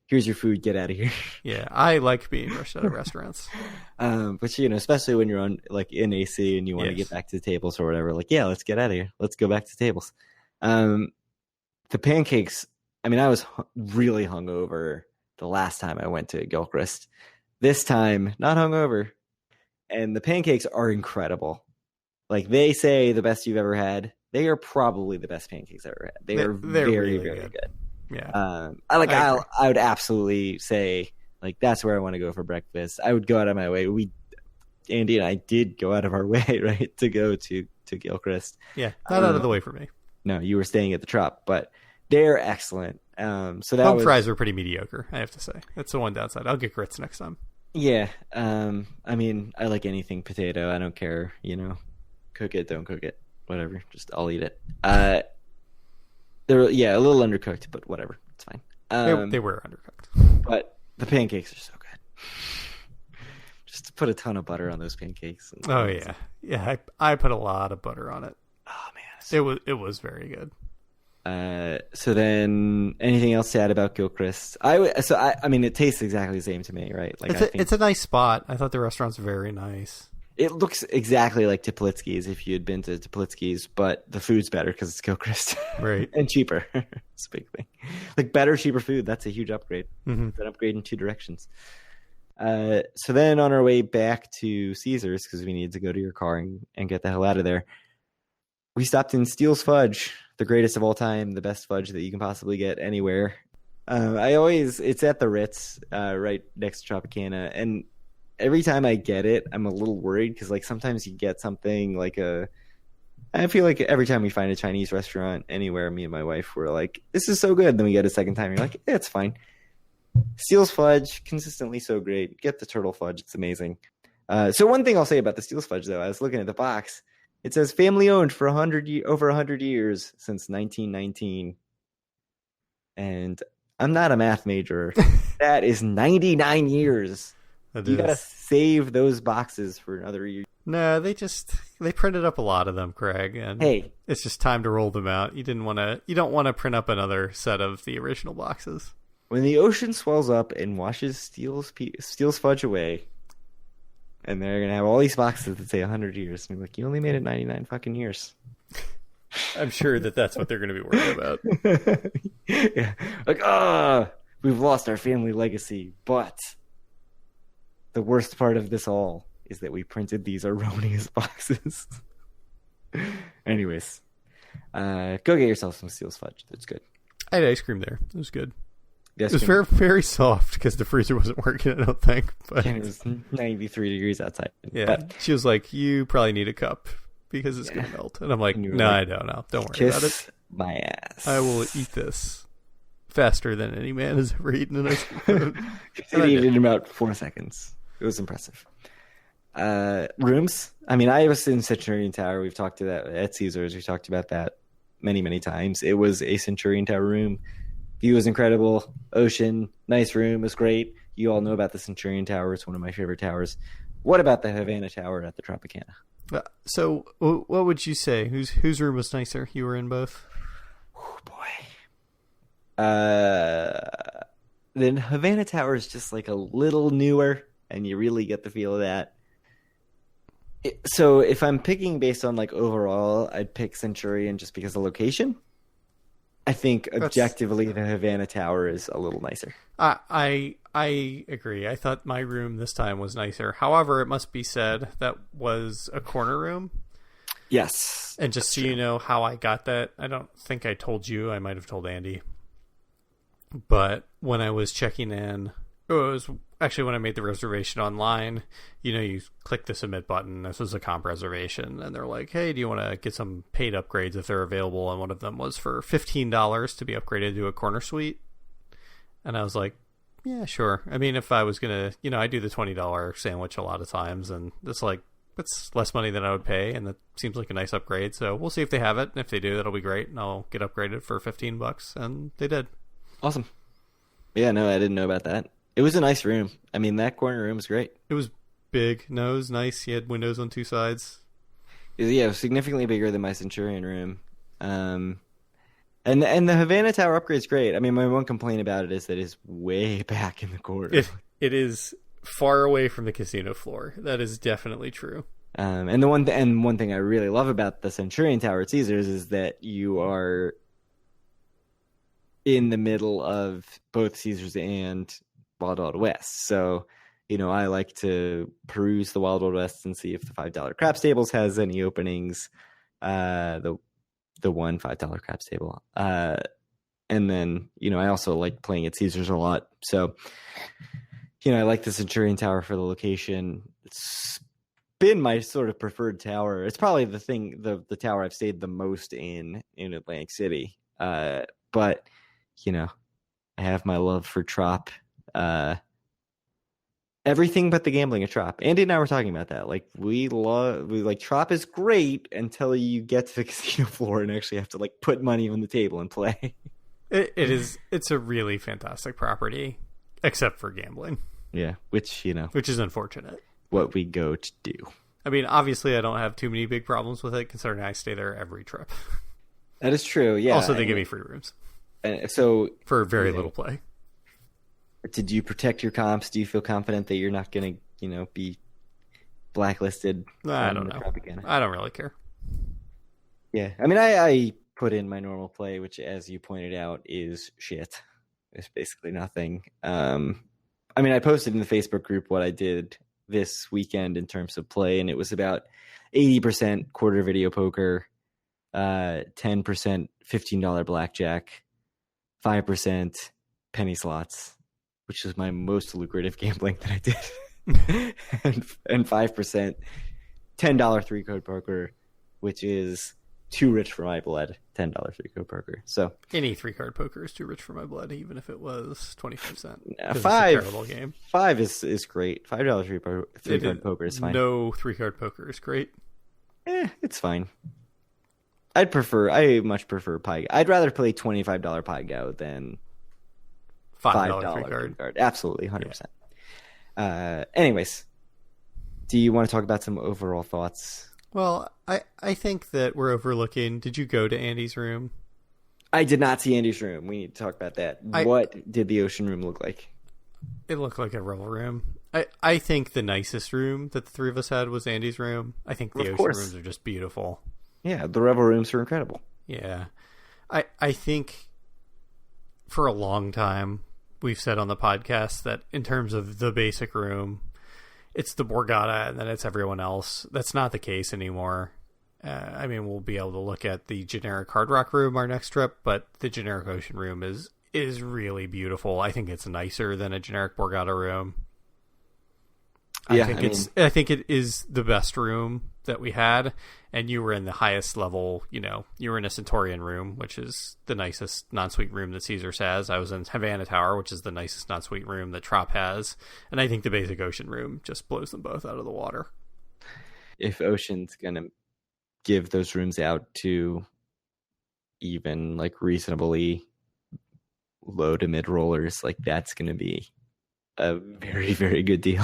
here's your food, get out of here. Yeah, I like being rushed out of restaurants. But, especially when you're on like in AC and you want to get back to the tables or whatever, like, yeah, let's get out of here. Let's go back to the tables. The pancakes, I mean, I was really hungover the last time I went to Gilchrist. This time, not hungover. And the pancakes are incredible. Like they say the best you've ever had. They are probably the best pancakes I've ever had. They're very, really very good. Yeah. I would absolutely say like that's where I want to go for breakfast. I would go out of my way. Andy and I did go out of our way, right, to go to Gilchrist. Yeah, not out of the way for me. No, you were staying at the Trop, but they're excellent. So that home fries were pretty mediocre, I have to say. That's the one downside. I'll get grits next time. Yeah. I mean, I like anything potato. I don't care, cook it, don't cook it, whatever. Just I'll eat it. They're a little undercooked, but whatever. It's fine. They were undercooked. But the pancakes are so good. Just to put a ton of butter on those pancakes. Oh, yeah. Yeah, I put a lot of butter on it. Oh, man. It was very good. So then, anything else to add about Gilchrist? I mean, it tastes exactly the same to me, right? Like, it's a nice spot. I thought the restaurant's very nice. It looks exactly like Teplitsky's if you had been to Teplitsky's, but the food's better because it's Gilchrist, right? And cheaper. It's a big thing. Like better, cheaper food. That's a huge upgrade. Mm-hmm. It's an upgrade in two directions. So then, on our way back to Caesars because we needed to go to your car and get the hell out of there, we stopped in Steele's Fudge, the greatest of all time, the best fudge that you can possibly get anywhere. It's at the Ritz, right next to Tropicana, and every time I get it, I'm a little worried because like sometimes you get something like I feel like every time we find a Chinese restaurant anywhere, me and my wife were like, this is so good. Then we get a second time, you're like, yeah, it's fine. Steele's Fudge, consistently so great. Get the turtle fudge, it's amazing. So one thing I'll say about the Steele's Fudge though, I was looking at the box. It says family owned for over 100 years since 1919. And I'm not a math major. That is 99 years. You gotta save those boxes for another year. No, they printed up a lot of them, Craig, and hey, it's just time to roll them out. You don't want to print up another set of the original boxes. When the ocean swells up and washes Steele's Fudge away, and they're gonna have all these boxes that say 100 years, and be like, you only made it 99 fucking years. I'm sure that's what they're gonna be worried about. Yeah, like we've lost our family legacy, but the worst part of this all is that we printed these erroneous boxes. Anyways, go get yourself some Steele's Fudge. It's good. I had ice cream there. It was good. It was very, very soft because the freezer wasn't working, I don't think. But and it was 93 degrees outside. Yeah. But she was like, you probably need a cup because it's going to melt. And I'm like, no, I don't know. Don't worry about it. My ass. I will eat this faster than any man has ever eaten an ice cream. You eat it in about 4 seconds. It was impressive. Rooms. I mean, I was in Centurion Tower. We've talked to that at Caesars. We talked about that many, many times. It was a Centurion Tower room. View was incredible. Ocean, nice room, was great. You all know about the Centurion Tower. It's one of my favorite towers. What about the Havana Tower at the Tropicana? So, what would you say? Whose room was nicer? You were in both? Oh, boy. The Havana Tower is just like a little newer, and you really get the feel of that. So if I'm picking based on like overall, I'd pick Centurion just because of location. I think objectively the Havana Tower is a little nicer. I agree. I thought my room this time was nicer. However, it must be said that was a corner room. Yes. And just so you know how I got that, I don't think I told you. I might have told Andy. But when I was checking in, it was actually when I made the reservation online, you click the submit button. This was a comp reservation. And they're like, hey, do you want to get some paid upgrades if they're available? And one of them was for $15 to be upgraded to a corner suite. And I was like, yeah, sure. I mean, if I was going to, I do the $20 sandwich a lot of times. And it's like, it's less money than I would pay. And that seems like a nice upgrade. So we'll see if they have it. And if they do, that'll be great. And I'll get upgraded for $15. And they did. Awesome. Yeah, no, I didn't know about that. It was a nice room. I mean, that corner room was great. It was big. No, it was nice. He had windows on two sides. Yeah, it was significantly bigger than my Centurion room. And the Havana Tower upgrade's great. I mean, my one complaint about it is that it's way back in the corner. It is far away from the casino floor. That is definitely true. And one thing I really love about the Centurion Tower at Caesars is that you are in the middle of both Caesars and Wild Wild West. So, I like to peruse the Wild Wild West and see if the $5 craps tables has any openings. The one $5 craps table. And then, I also like playing at Caesars a lot. So, I like the Centurion Tower for the location. It's been my sort of preferred tower. It's probably the tower I've stayed the most in Atlantic City. But, I have my love for Trop. Everything but the gambling at Trop. Andy and I were talking about that. Like, we like Trop is great until you get to the casino floor and actually have to like put money on the table and play. It's a really fantastic property, except for gambling. Yeah, which is unfortunate. What we go to do. I mean, obviously, I don't have too many big problems with it, considering I stay there every trip. That is true. Yeah. Also, they give me free rooms. And so for very little play. Did you protect your comps? Do you feel confident that you're not going to, be blacklisted? I don't know. I don't really care. Yeah. I mean, I put in my normal play, which, as you pointed out, is shit. It's basically nothing. I mean, I posted in the Facebook group what I did this weekend in terms of play, and it was about 80% quarter video poker, 10% $15 blackjack, 5% penny slots, which is my most lucrative gambling that I did, and 5% $10 three-code poker, which is too rich for my blood. $10 three-code poker. So any three-card poker is too rich for my blood, even if it was 25%. Five, it's a terrible game. $5 is great. $5 three-card poker is fine. No three-card poker is great. It's fine. I much prefer Pie. I'd rather play $25 Pie Go than $5 three card. Absolutely, 100%. Yeah. Anyways, do you want to talk about some overall thoughts? Well, I think that we're overlooking. Did you go to Andy's room? I did not see Andy's room. We need to talk about that. What did the ocean room look like? It looked like a revel room. I think the nicest room that the three of us had was Andy's room. I think the ocean rooms are just beautiful. Yeah, the revel rooms are incredible. Yeah. I think for a long time we've said on the podcast that in terms of the basic room, it's the Borgata and then it's everyone else. That's not the case anymore. I mean, we'll be able to look at the generic Hard Rock room our next trip, but the generic ocean room is really beautiful. I think it's nicer than a generic Borgata room. Yeah, I think it is the best room that we had, and you were in the highest level. You were in a Centurion room, which is the nicest non-suite room that Caesars has. I was in Havana Tower, which is the nicest non-suite room that Trop has, and I think the basic ocean room just blows them both out of the water. If Ocean's gonna give those rooms out to even like reasonably low to mid rollers, like that's gonna be a very, very good deal.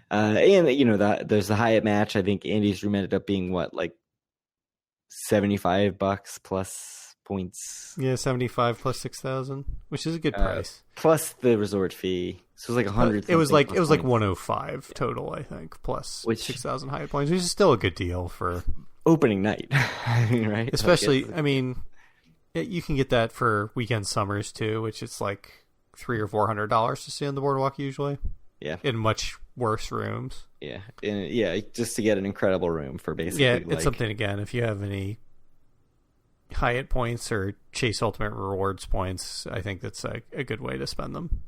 And there's the Hyatt match. I think Andy's room ended up being like $75 plus points. Yeah, 75 plus 6,000, which is a good price. Plus the resort fee, so it was like 100. It was like 105 total, I think, plus 6,000 Hyatt points, which is still a good deal for opening night, right? Especially, I mean, Yeah, you can get that for weekend summers too, which is like $300 or $400 to stay on the boardwalk usually. Yeah. In much worse rooms. Yeah. Just to get an incredible room for basically. Yeah, it's something, again, if you have any Hyatt points or Chase Ultimate Rewards points, I think that's a good way to spend them.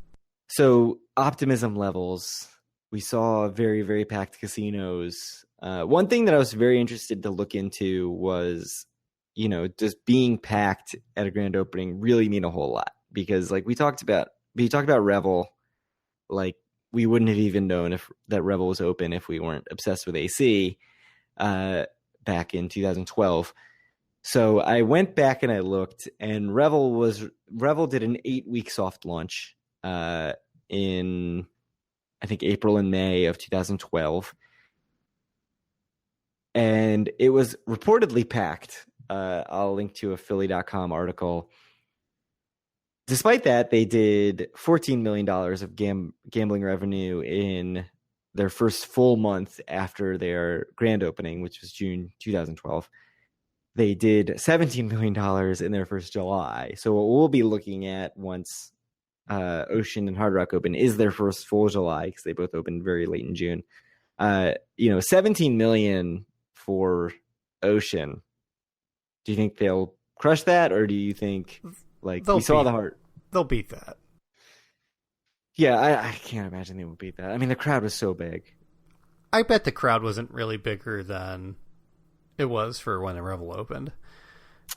So optimism levels, we saw very, very packed casinos. One thing that I was very interested to look into was, does being packed at a grand opening really mean a whole lot? Because like we talked about Revel, like we wouldn't have even known if that Revel was open if we weren't obsessed with AC back in 2012. So I went back and I looked, and Revel did an 8-week soft launch in, I think, April and May of 2012. And it was reportedly packed. I'll link to a Philly.com article. Despite that, they did $14 million of gambling revenue in their first full month after their grand opening, which was June 2012. They did $17 million in their first July. So what we'll be looking at once Ocean and Hard Rock open is their first full July, because they both opened very late in June. $17 million for Ocean. Do you think they'll crush that, or do you think they'll beat that? Yeah, I can't imagine they will beat that. I mean, the crowd was so big. I bet the crowd wasn't really bigger than it was for when the Revel opened.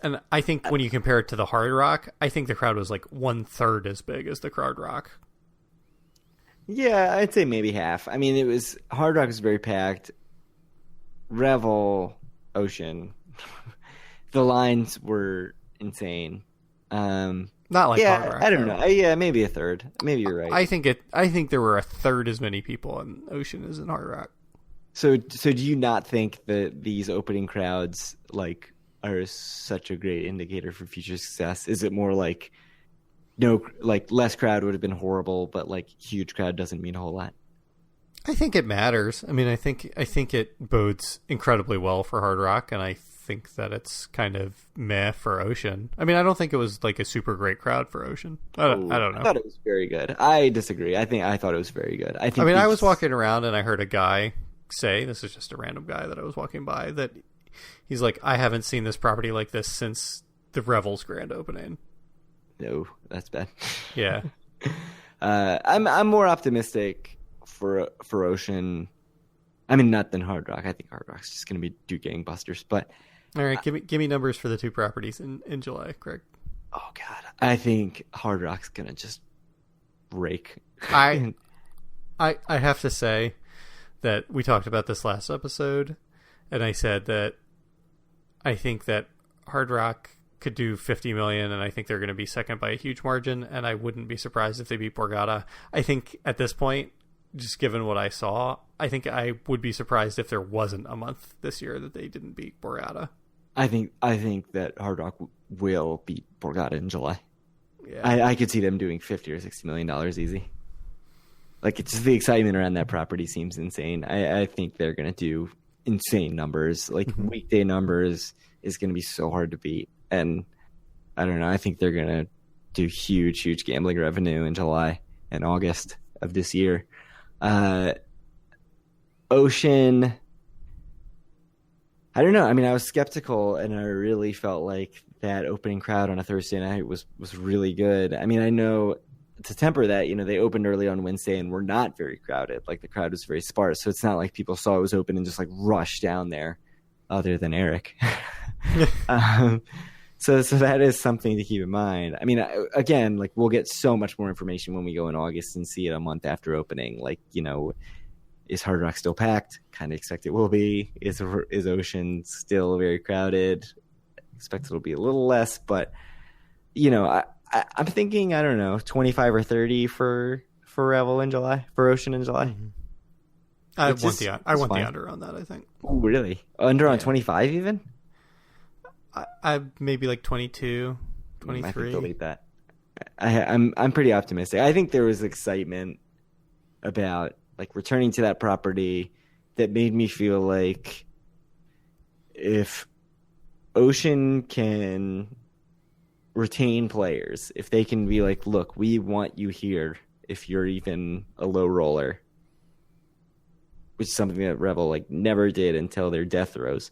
And I think when you compare it to the Hard Rock, I think the crowd was like 1/3 as big as the Hard Rock. Yeah, I'd say maybe half. I mean, Hard Rock was very packed. Revel, Ocean, the lines were insane. Not like Hard Rock. I don't know. Maybe a third. Maybe you're right. I think there were 1/3 as many people in Ocean as in Hard Rock. So do you not think that these opening crowds are such a great indicator for future success? Is it more like less crowd would have been horrible, but huge crowd doesn't mean a whole lot? I think it matters. I mean, I think it bodes incredibly well for Hard Rock, and I think that it's kind of meh for Ocean. I mean, I don't think it was a super great crowd for Ocean. I don't know. I thought it was very good. I disagree. I thought it was very good. I was walking around and I heard a guy say, this is just a random guy that I was walking by, that he's like, I haven't seen this property like this since the Revel's grand opening. No, that's bad. Yeah. I'm more optimistic for Ocean. I mean, not than Hard Rock. I think Hard Rock's just going to do gangbusters. But all right, give me numbers for the two properties in July, Craig. Oh God, I think Hard Rock's going to just rake. I have to say that we talked about this last episode, and I said that I think that Hard Rock could do $50 million, and I think they're going to be second by a huge margin, and I wouldn't be surprised if they beat Borgata. I think at this point, just given what I saw, I think I would be surprised if there wasn't a month this year that they didn't beat Borgata. I think that Hard Rock will beat Borgata in July. Yeah. I could see them doing $50 or $60 million easy. It's just the excitement around that property seems insane. I think they're going to do insane numbers. Weekday numbers is going to be so hard to beat. And I don't know. I think they're going to do huge, huge gambling revenue in July and August of this year. Ocean, I don't know. I mean, I was skeptical, and I really felt like that opening crowd on a Thursday night was really good. I mean, I know to temper that, they opened early on Wednesday and were not very crowded. The crowd was very sparse. So it's not like people saw it was open and just rushed down there, other than Eric. So that is something to keep in mind. I mean, again, we'll get so much more information when we go in August and see it a month after opening. Is Hard Rock still packed? Kind of expect it will be. Is Ocean still very crowded? Expect it'll be a little less, but I'm thinking, I don't know, 25 or 30 for Revel in July, for Ocean in July. Mm-hmm. I want the under on that, I think. Oh, really? Under on 25 even? I maybe 22, 23. I think they'll beat that. I'm pretty optimistic. I think there was excitement about returning to that property that made me feel like if Ocean can retain players, if they can be like, look, we want you here if you're even a low roller, which is something that Revel like never did until their death throws,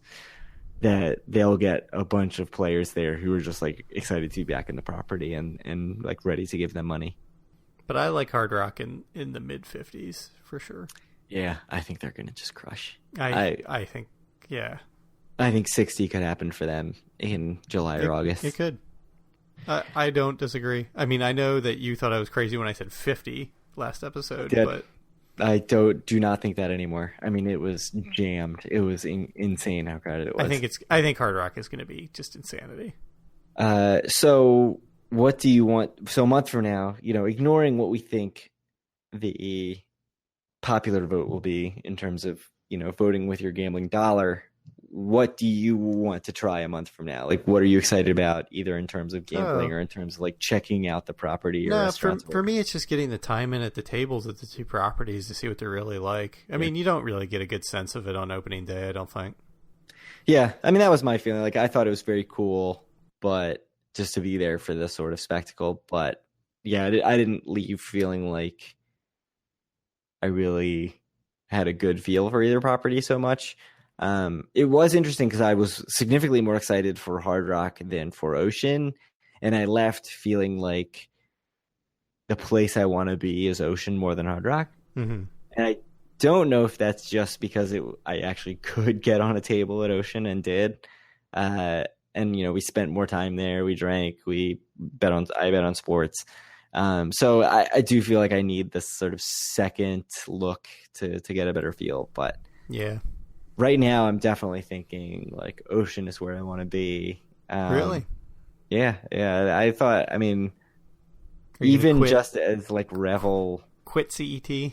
that they'll get a bunch of players there who are just like excited to be back in the property and like ready to give them money. But I like Hard Rock in the mid 50s for sure. Yeah, I think they're gonna just crush. I think, yeah. I think 60 could happen for them in July or August. It could. I don't disagree. I mean, I know that you thought I was crazy when I said 50 last episode, but I do not think that anymore. I mean, it was jammed. It was insane how crowded it was. I think Hard Rock is going to be just insanity. So what do you want? So a month from now, ignoring what we think the popular vote will be in terms of, voting with your gambling dollar, what do you want to try a month from now? Like, what are you excited about, either in terms of gambling or in terms of like checking out the property or restaurants? For me, it's just getting the time in at the tables at the two properties to see what they're really like. I mean, you don't really get a good sense of it on opening day, I don't think. Yeah, I mean, that was my feeling. Like, I thought it was very cool, but just to be there for this sort of spectacle. But yeah, I didn't leave feeling like I really had a good feel for either property so much. It was interesting because I was significantly more excited for Hard Rock than for Ocean, and I left feeling like the place I want to be is Ocean more than Hard Rock. Mm-hmm. And I don't know if that's just because I actually could get on a table at Ocean and did. And we spent more time there. We drank. I bet on sports. So I do feel like I need this sort of second look to get a better feel. But yeah. Right now, I'm definitely thinking like Ocean is where I want to be. Really? Yeah. I thought, I mean, even just as like Revel. Quit CET?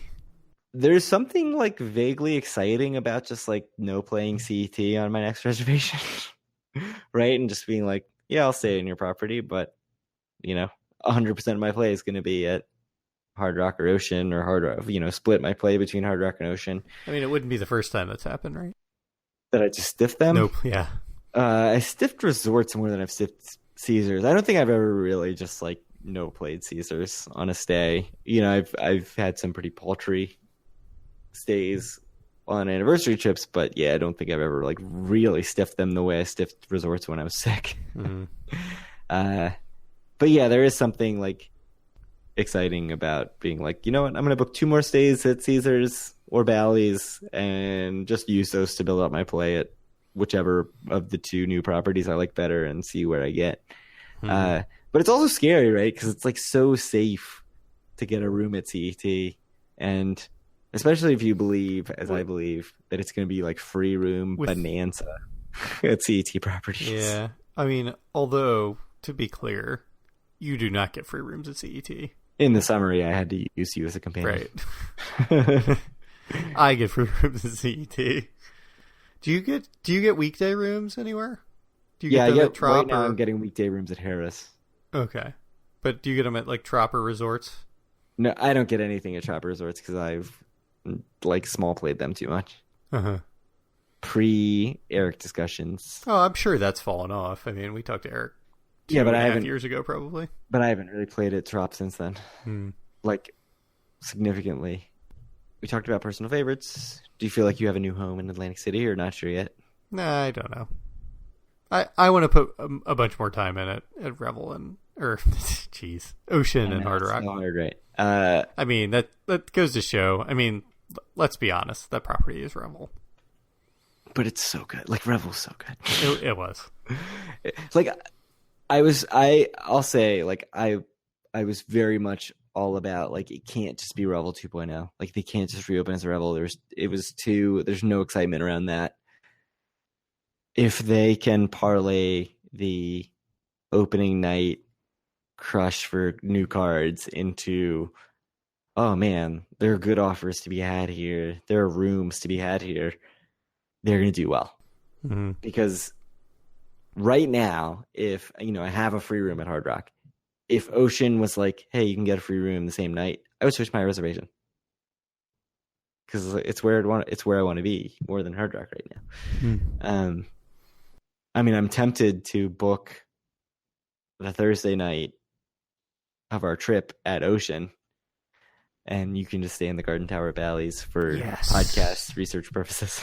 There's something like vaguely exciting about just like no playing CET on my next reservation. Right? And just being like, yeah, I'll stay in your property, but 100% of my play is going to be at Hard Rock or Ocean, or Hard Rock, split my play between Hard Rock and Ocean. I mean, it wouldn't be the first time that's happened, right? That I just stiffed them? Nope, yeah. I stiffed Resorts more than I've stiffed Caesars. I don't think I've ever really just like no played Caesars on a stay. I've had some pretty paltry stays on anniversary trips, but yeah, I don't think I've ever like really stiffed them the way I stiffed Resorts when I was sick. Mm-hmm. But yeah, there is something like exciting about being like, you know what, I'm going to book 2 more stays at Caesars or Bally's and just use those to build up my play at whichever of the 2 new properties I like better and see where I get. Mm-hmm. But it's also scary, right? Because it's like so safe to get a room at CET, and especially if you believe, as I believe, that it's going to be like free room bonanza at CET properties. Yeah, I mean, although to be clear, you do not get free rooms at CET. In the summary, I had to use you as a companion. Right. I get free rooms at CET. Do you get weekday rooms anywhere? Do you get them at Trop? Right now I'm getting weekday rooms at Harris. Okay. But do you get them at like Trop or Resorts? No, I don't get anything at Trop Resorts because I've like small played them too much. Uh-huh. Pre-Eric discussions. Oh, I'm sure that's fallen off. I mean, we talked to Eric but I haven't 2.5 years ago, probably. But I haven't really played at Trop since then. Like, significantly. We talked about personal favorites. Do you feel like you have a new home in Atlantic City, or not sure yet? Nah, I don't know. I want to put a bunch more time in it at Revel Ocean and Hard Rock. Oh, great. I mean, that goes to show. I mean, let's be honest. That property is Revel. But it's so good. Like, Revel's so good. It was. Like, I'll say, like, I was very much all about, like, it can't just be Revel 2.0. Like, they can't just reopen as a Revel. There's no excitement around that. If they can parlay the opening night crush for new cards into, oh man, there are good offers to be had here, there are rooms to be had here, they're going to do well. Mm-hmm. Because right now, if I have a free room at Hard Rock, if Ocean was like, hey, you can get a free room the same night, I would switch my reservation because it's where I want to be more than Hard Rock right now. I mean, I'm tempted to book the Thursday night of our trip at Ocean, and you can just stay in the Garden Tower at Bally's for podcast research purposes.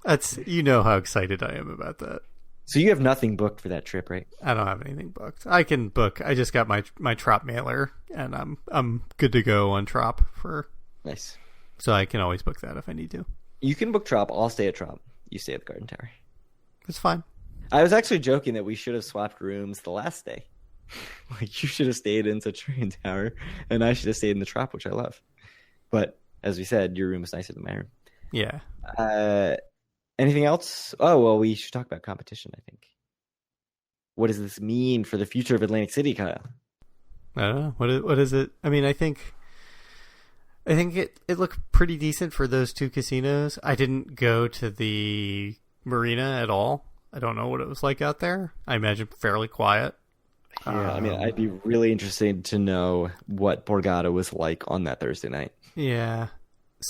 That's, you know how excited I am about that. So you have nothing booked for that trip, right? I don't have anything booked. I can book. I just got my Trop mailer, and I'm good to go on Trop for. Nice. So I can always book that if I need to. You can book Trop. I'll stay at Trop. You stay at the Garden Tower. It's fine. I was actually joking that we should have swapped rooms the last day. Like, you should have stayed in Citrine Tower, and I should have stayed in the Trop, which I love. But as we said, your room is nicer than my room. Yeah. Anything else? Oh, well, we should talk about competition, I think. What does this mean for the future of Atlantic City, Kyle? I don't know. What is it? I mean, I think it looked pretty decent for those two casinos. I didn't go to the marina at all. I don't know what it was like out there. I imagine fairly quiet. Yeah, I mean, I'd be really interested to know what Borgata was like on that Thursday night. Yeah.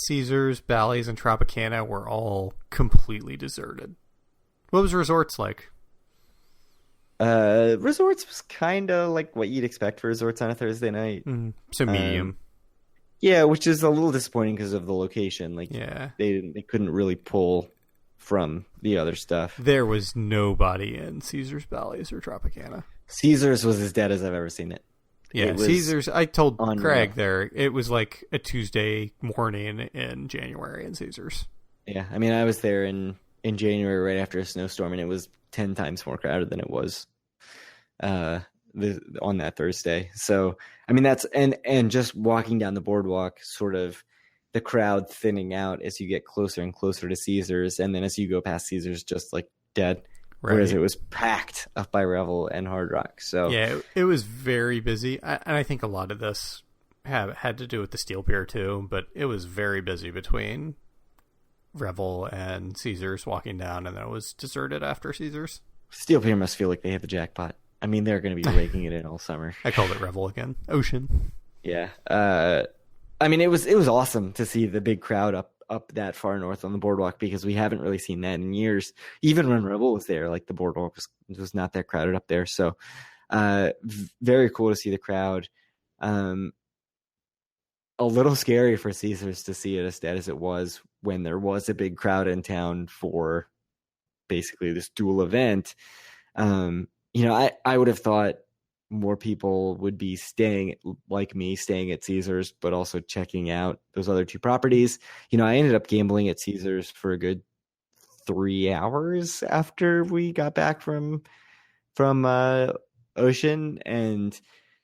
Caesars, Bally's, and Tropicana were all completely deserted. What was Resorts like? Resorts was kind of like what you'd expect for Resorts on a Thursday night. So medium. Yeah, which is a little disappointing because of the location. Like, yeah, they couldn't really pull from the other stuff. There was nobody in Caesars, Bally's, or Tropicana. Caesars was as dead as I've ever seen it. Yeah, Caesars, I told unreal. Craig there, it was like a Tuesday morning in January in Caesars. Yeah, I mean, I was there in January right after a snowstorm, and it was 10 times more crowded than it was on that Thursday. So, I mean, that's, and just walking down the boardwalk, sort of the crowd thinning out as you get closer and closer to Caesars, and then as you go past Caesars, just like dead. Right. Whereas it was packed up by Revel and Hard Rock. So yeah, it was very busy. And I think a lot of this had to do with the Steel Pier too, but it was very busy between Revel and Caesars walking down, and then it was deserted after Caesars. Steel Pier must feel like they hit the jackpot. I mean, they're going to be raking it in all summer. I called it Revel again. Ocean. Yeah. I mean, it was awesome to see the big crowd up that far north on the boardwalk, because we haven't really seen that in years. Even when Rebel was there, like, the boardwalk was not that crowded up there. So very cool to see the crowd. A little scary for Caesars to see it as dead as it was when there was a big crowd in town for basically this dual event. I would have thought more people would be staying at Caesars, but also checking out those other two properties. I ended up gambling at Caesars for a good 3 hours after we got back from Ocean. And,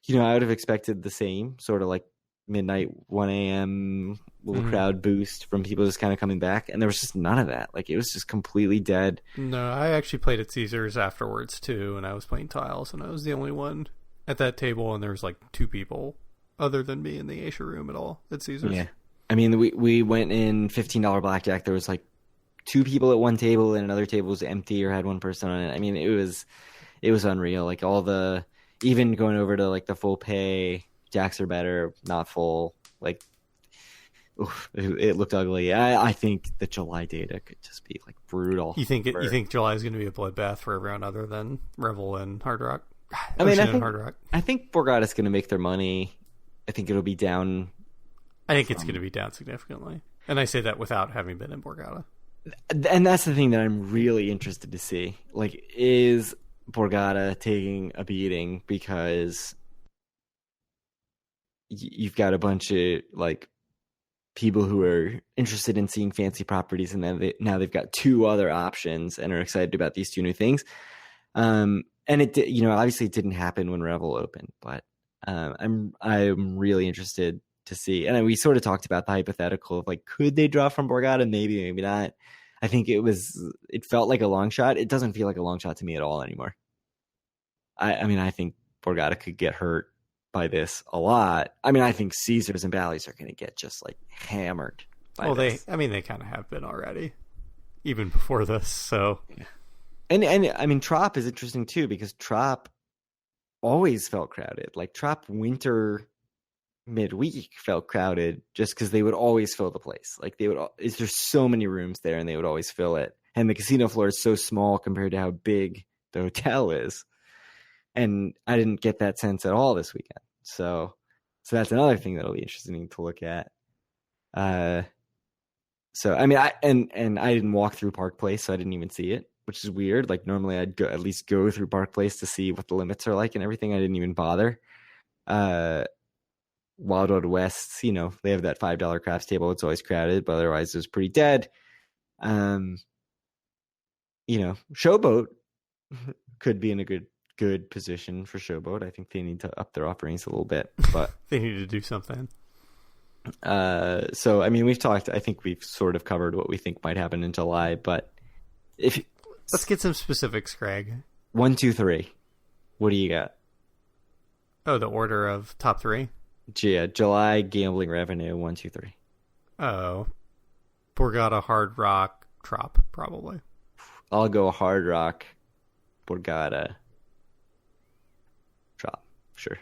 I would have expected the same sort of like midnight, 1 a.m. little crowd boost from people just kind of coming back. And there was just none of that. Like, it was just completely dead. No, I actually played at Caesars afterwards too, and I was playing tiles, and I was the only one at that table, and there was like 2 people other than me in the Asia room at all at Caesars. Yeah. I mean, we went in $15 blackjack. There was like 2 people at one table, and another table was empty or had 1 person on it. I mean, it was unreal. Like, even going over to like the full pay, jacks are better, not full. Like, it looked ugly. I think the July data could just be like brutal. You think July is going to be a bloodbath for everyone other than Revel and Hard Rock? I think Borgata's going to make their money. I think it'll be down. I think it's going to be down significantly, and I say that without having been in Borgata. And that's the thing that I'm really interested to see. Like, is Borgata taking a beating because you've got a bunch of like people who are interested in seeing fancy properties, and then now they've got 2 other options and are excited about these 2 new things. And it obviously it didn't happen when Revel opened, but I'm really interested to see. And we sort of talked about the hypothetical of like, could they draw from Borgata? Maybe not. I think it felt like a long shot. It doesn't feel like a long shot to me at all anymore. I mean, I think Borgata could get hurt by this a lot. I mean, I think Caesars and Bally's are going to get just like hammered. They kind of have been already, even before this. So, yeah. And I mean, Trop is interesting too, because Trop always felt crowded. Like, Trop winter midweek felt crowded just because they would always fill the place. Like, there's so many rooms there, and they would always fill it. And the casino floor is so small compared to how big the hotel is. And I didn't get that sense at all this weekend. So that's another thing that'll be interesting to look at. So I mean, I didn't walk through Park Place, so I didn't even see it, which is weird. Like normally I'd at least go through Park Place to see what the limits are like and everything. I didn't even bother. Wild Wild West, they have that $5 craps table. It's always crowded, but otherwise it was pretty dead. Showboat could be in a good position for Showboat. I think they need to up their offerings a little bit, but they need to do something. So I mean, I think we've sort of covered what we think might happen in July, but let's get some specifics, Greg. 1, 2, 3. What do you got? Oh, the order of top 3? Yeah, July gambling revenue, 1, 2, 3. Oh, Borgata, Hard Rock, Trop, probably. I'll go Hard Rock, Borgata, Trop, sure.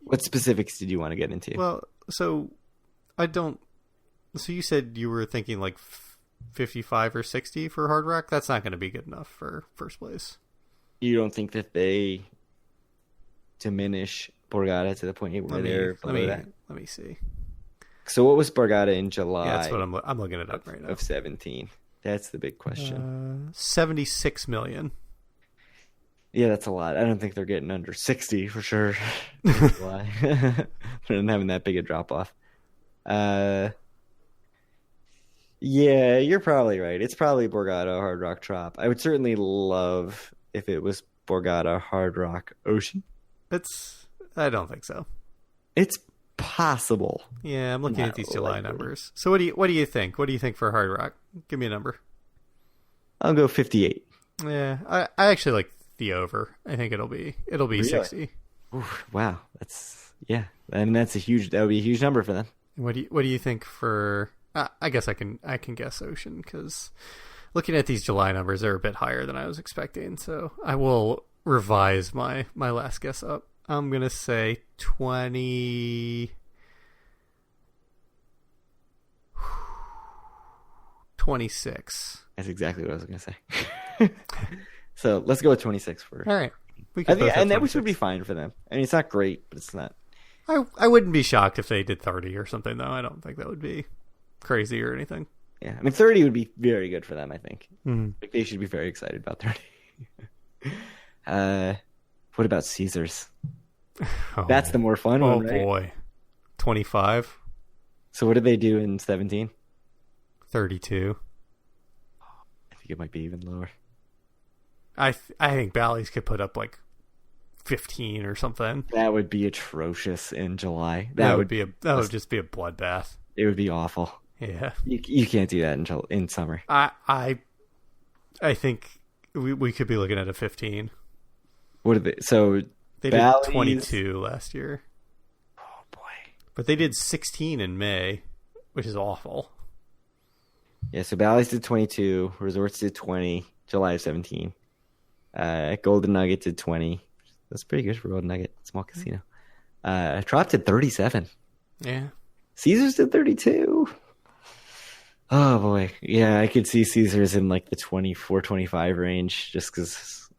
What specifics did you want to get into? Well, so you said you were thinking like 55 or 60 for Hard Rock? That's not going to be good enough for first place. You don't think that they diminish Borgata to the point where they're below that? Let me see. So what was Borgata in July? Yeah, that's what I'm looking it up right now. Of 17. That's the big question. 76 million. Yeah, that's a lot. I don't think they're getting under 60 for sure. Why? They're not having that big a drop off. Yeah, you're probably right. It's probably Borgata, Hard Rock, Trop. I would certainly love if it was Borgata, Hard Rock, Ocean. I don't think so. It's possible. Yeah, I'm looking at these July numbers. So what do you think? What do you think for Hard Rock? Give me a number. I'll go 58. Yeah, I actually like the over. I think it'll be really? 60. Ooh, wow, that would be a huge number for them. What do you think for? I guess I can guess Ocean, because looking at these July numbers, they're a bit higher than I was expecting. So I will revise my last guess up. I'm gonna say 20. 26. That's exactly what I was going to say. So let's go with 26 first. All right. Which would be fine for them. I mean, it's not great, but it's not. I wouldn't be shocked if they did 30 or something, though. I don't think that would be crazy or anything. Yeah, I mean, 30 would be very good for them, I think. Mm-hmm. Like, they should be very excited about 30. What about Caesars? That's the more fun one, right? Oh, boy. 25. So what did they do in 17? 32. I think it might be even lower. I think Bally's could put up like 15 or something. That would be atrocious in July. That would just be a bloodbath. It would be awful. Yeah, you can't do that in summer. I think we could be looking at a 15. What did they? So they Bally's... did 22 last year. Oh boy! But they did 16 in May, which is awful. Yeah, so Bally's did 22, Resorts did 20, July of 17. Golden Nugget did 20. That's pretty good for Golden Nugget, small casino. Trop did 37. Yeah. Caesars did 32. Oh boy, yeah, I could see Caesars in like the 24, 25 range, just because.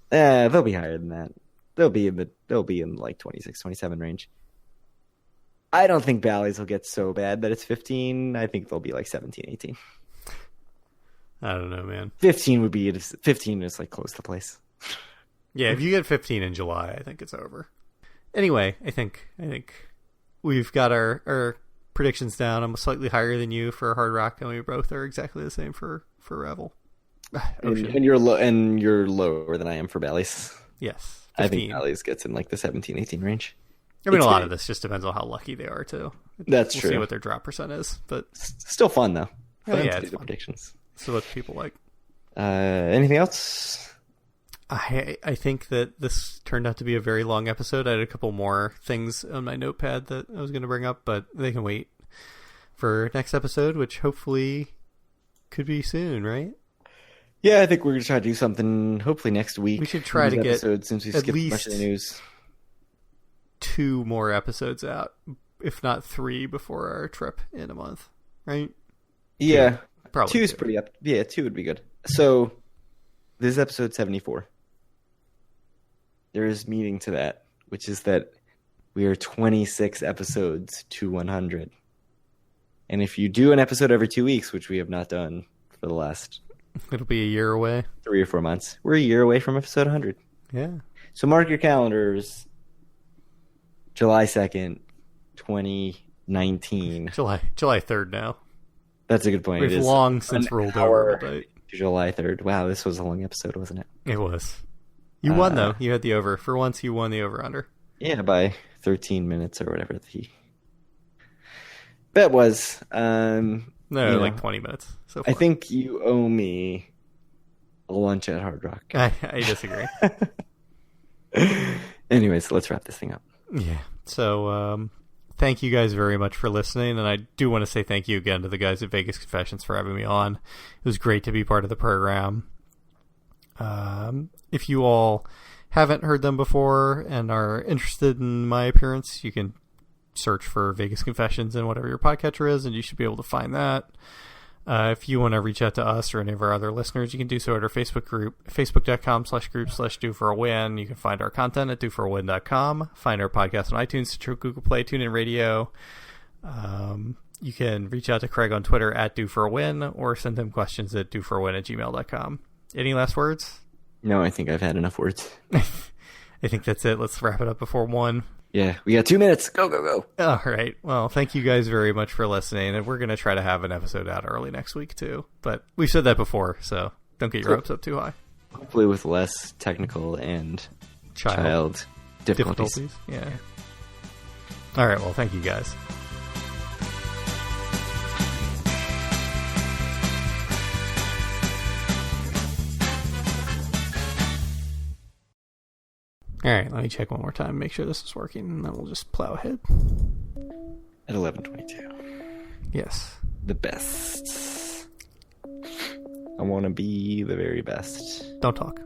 They'll be higher than that. They'll be in like 26, 27 range. I don't think Bally's will get so bad that it's 15. I think they'll be like 17, 18. I don't know, man. 15 is like close to place. Yeah, if you get 15 in July, I think it's over. Anyway, I think we've got our predictions down. I'm slightly higher than you for Hard Rock, and we both are exactly the same for Revel. And you're lower than I am for Bally's. Yes, 15. I think Bally's gets in like the 17, 18 range. I mean, a lot of this just depends on how lucky they are, too. That's true. We'll see what their drop percent is, but still fun though. Fun yeah, to it's do the fun. predictions. So what people like. Anything else? I think that this turned out to be a very long episode. I had a couple more things on my notepad that I was going to bring up, but they can wait for next episode, which hopefully could be soon, right? Yeah, I think we're going to try to do something hopefully next week. We should try to get since we skipped much of the news. 2 more episodes out, if not 3 before our trip in a month, right? Yeah. 2. Probably 2 is pretty up. Yeah, 2 would be good. So this is episode 74. there is meaning to that, which is that we are 26 episodes to 100. And if you do an episode every 2 weeks, which we have not done for the last... It'll be a year away. 3 or 4 months. We're a year away from episode 100. Yeah. So mark your calendars, July 2nd, 2019. July 3rd now. That's a good point. We've long since rolled over the date. July 3rd. Wow, this was a long episode, wasn't it? It was. You won, though. You had the over. For once, you won the over-under. Yeah, by 13 minutes or whatever the bet was. Like 20 minutes so far. I think you owe me a lunch at Hard Rock. I disagree. Anyways, let's wrap this thing up. Yeah. So, thank you guys very much for listening, and I do want to say thank you again to the guys at Vegas Confessions for having me on. It was great to be part of the program. If you all haven't heard them before and are interested in my appearance, you can search for Vegas Confessions in whatever your podcatcher is, and you should be able to find that. If you want to reach out to us or any of our other listeners, you can do so at our Facebook group, facebook.com/group/DoForAWin. You can find our content at DoForAWin.com. Find our podcast on iTunes, Stitcher, Google Play, TuneIn Radio. You can reach out to Craig on Twitter at DoForAWin, or send him questions at DoForAWin@gmail.com. Any last words? No, I think I've had enough words. I think that's it. Let's wrap it up before 1. Yeah, we got 2 minutes. Go, go, go. All right. Well, thank you guys very much for listening, and we're going to try to have an episode out early next week, too. But we've said that before, so don't get your hopes up too high. Hopefully with less technical and child difficulties. Yeah. All right. Well, thank you guys. All right, let me check one more time, make sure this is working, and then we'll just plow ahead. At 11:22. Yes. The best. I want to be the very best. Don't talk.